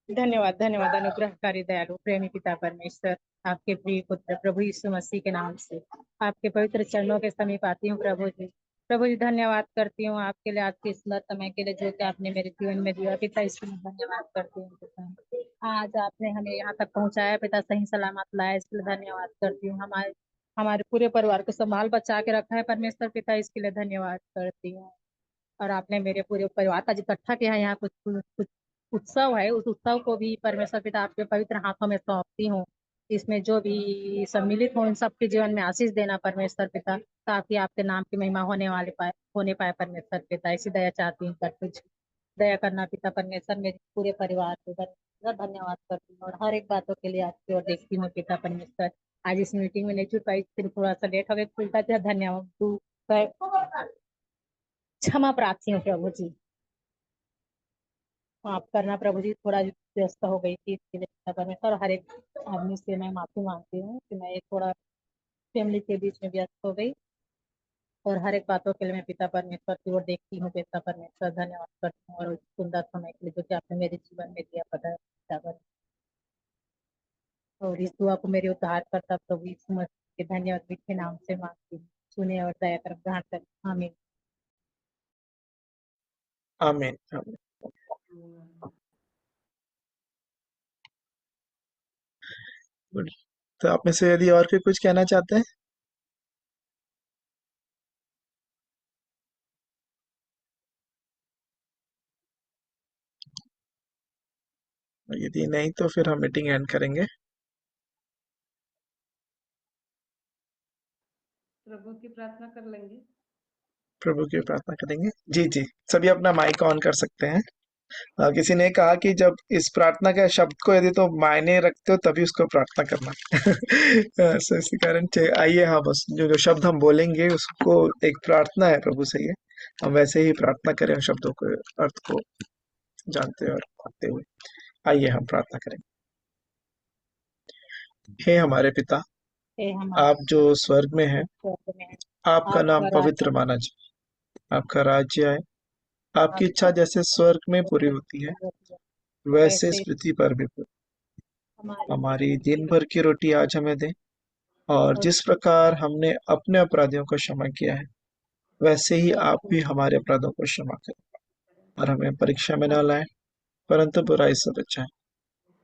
धन्यवाद धन्यवाद, अनुग्रहकारी दयालु प्रेमी पिता परमेश्वर, आपके प्रिय पुत्र प्रभु यीशु मसीह के नाम से आपके पवित्र चरणों के समीप आती हूँ प्रभु जी। प्रभु जी, धन्यवाद करती हूँ आपके लिए, आपके सुंदर समय के लिए जो कि आपने मेरे जीवन में दिया पिता, इसके लिए धन्यवाद करती हूँ पिता। आज आपने हमें यहाँ तक पहुँचाया पिता, सही सलामत लाया, इसके लिए धन्यवाद करती हूँ। हमारे हमारे पूरे परिवार को संभाल बचा के रखा है परमेश्वर पिता, इसके लिए धन्यवाद करती हूँ। और आपने मेरे पूरे परिवार का इकट्ठा किया है यहाँ, कुछ कुछ उत्सव है, उस उत्सव को भी परमेश्वर पिता आपके पवित्र हाथों में सौंपती हूँ। इसमें जो भी सम्मिलित हो, उन सबके जीवन में आशीष देना परमेश्वर पिता, ताकि आपके नाम की महिमा होने पाए परमेश्वर पिता, ऐसी दया चाहती हूँ कर कुछ दया करना पिता परमेश्वर, मेरे पूरे परिवार को धन्यवाद करती हूँ, और हर एक बातों के लिए आपकी ओर देखती हूँ पिता परमेश्वर। आज इस मीटिंग में नहीं जुड़ पाई, फिर थोड़ा सा लेट हो गया, धन्यवाद क्षमा प्रार्थी हूँ प्रभु जी। माफ करना प्रभु जी, थोड़ा व्यस्त हो गई थी, इसके लिए पिता परमेश्वर, और हर एक आदमी से मैं माफी मांगती हूँ कि मैं थोड़ा फैमिली के बीच में व्यस्त हो गई, और हर एक बातों के लिए मैं पिता परमेश्वर की ओर देखती हूँ पिता परमेश्वर, धन्यवाद करती हूँ, और उस सुंदर समय के लिए जो कि आपने मेरे जीवन में दिया पता है पिता परमेश्वर। और इस दुआ को मेरे उद्धार करता प्रभु यीशु मसीह के धन्यवाद मीठे नाम से मांगती हूँ, सुने और दया कर ग्रहण करें, आमीन। आमीन आमीन। गुड। तो आप में से यदि और कोई कुछ कहना चाहते हैं? यदि नहीं तो फिर हम मीटिंग एंड करेंगे। प्रभु की प्रार्थना कर लेंगे। प्रभु की प्रार्थना करेंगे। जी जी, सभी अपना माइक ऑन कर सकते हैं। किसी ने कहा कि जब इस प्रार्थना के शब्द को यदि तो मायने रखते हो तभी उसको प्रार्थना करना। सो इसी कारण आइए, हाँ बस जो जो शब्द हम बोलेंगे उसको एक प्रार्थना है प्रभु से, ये हम वैसे ही प्रार्थना करें, उन शब्दों के अर्थ को जानते और पाते हुए। आइए हम प्रार्थना करें। हे हमारे पिता, हे हमारे आप जो स्वर्ग में हैं, स्वर्ग में है, आपका नाम आपका पवित्र राज्य माना जाए, आपका राज्य आए, आपकी इच्छा जैसे स्वर्ग में पूरी होती है वैसे इस पृथ्वी पर भी पूरी। हमारी दिन भर की रोटी आज हमें दें, और जिस प्रकार हमने अपने अपराधियों को क्षमा किया है वैसे ही आप भी हमारे अपराधों को क्षमा करें, और हमें परीक्षा में न लाएं परंतु बुराई से बचाएं,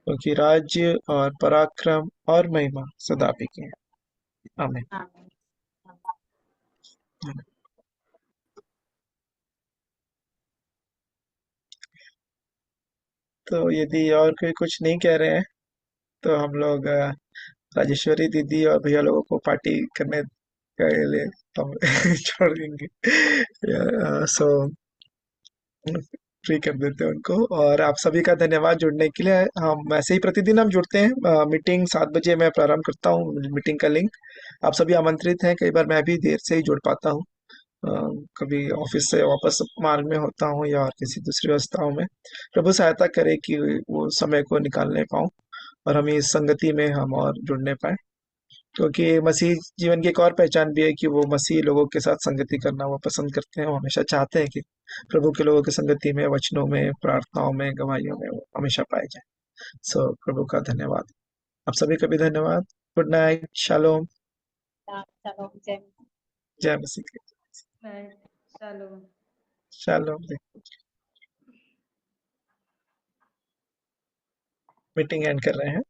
क्योंकि राज्य और पराक्रम और महिमा सदा भी की है। आमीन। आमीन। तो यदि और कोई कुछ नहीं कह रहे हैं तो हम लोग राजेश्वरी दीदी और भैया लोगों को पार्टी करने के लिए हम छोड़ देंगे। सो फ्री कर देते हैं उनको। और आप सभी का धन्यवाद जुड़ने के लिए। हम ऐसे ही प्रतिदिन हम जुड़ते हैं। मीटिंग 7 बजे मैं प्रारंभ करता हूँ मीटिंग का लिंक। आप सभी आमंत्रित हैं। कई बार मैं भी देर से ही जुड़ पाता हूँ, कभी ऑफिस से वापस मार्ग में होता हूँ या और किसी दूसरी व्यवस्थाओं में। प्रभु सहायता करे कि वो समय को निकालने पाऊँ और हम इस संगति में हम और जुड़ने पाए, क्योंकि मसीह जीवन की एक और पहचान भी है कि वो मसीह लोगों के साथ संगति करना वो पसंद करते हैं। वो हमेशा चाहते हैं कि प्रभु के लोगों की संगति में, वचनों में, प्रार्थनाओं में, गवाहियों में वो हमेशा पाए जाए। सो प्रभु का धन्यवाद। आप सभी का भी धन्यवाद। Good night. शालोम। चलो जय जय मसीह की। Night. Shalom. Shalom. Meeting and कर रहे हैं।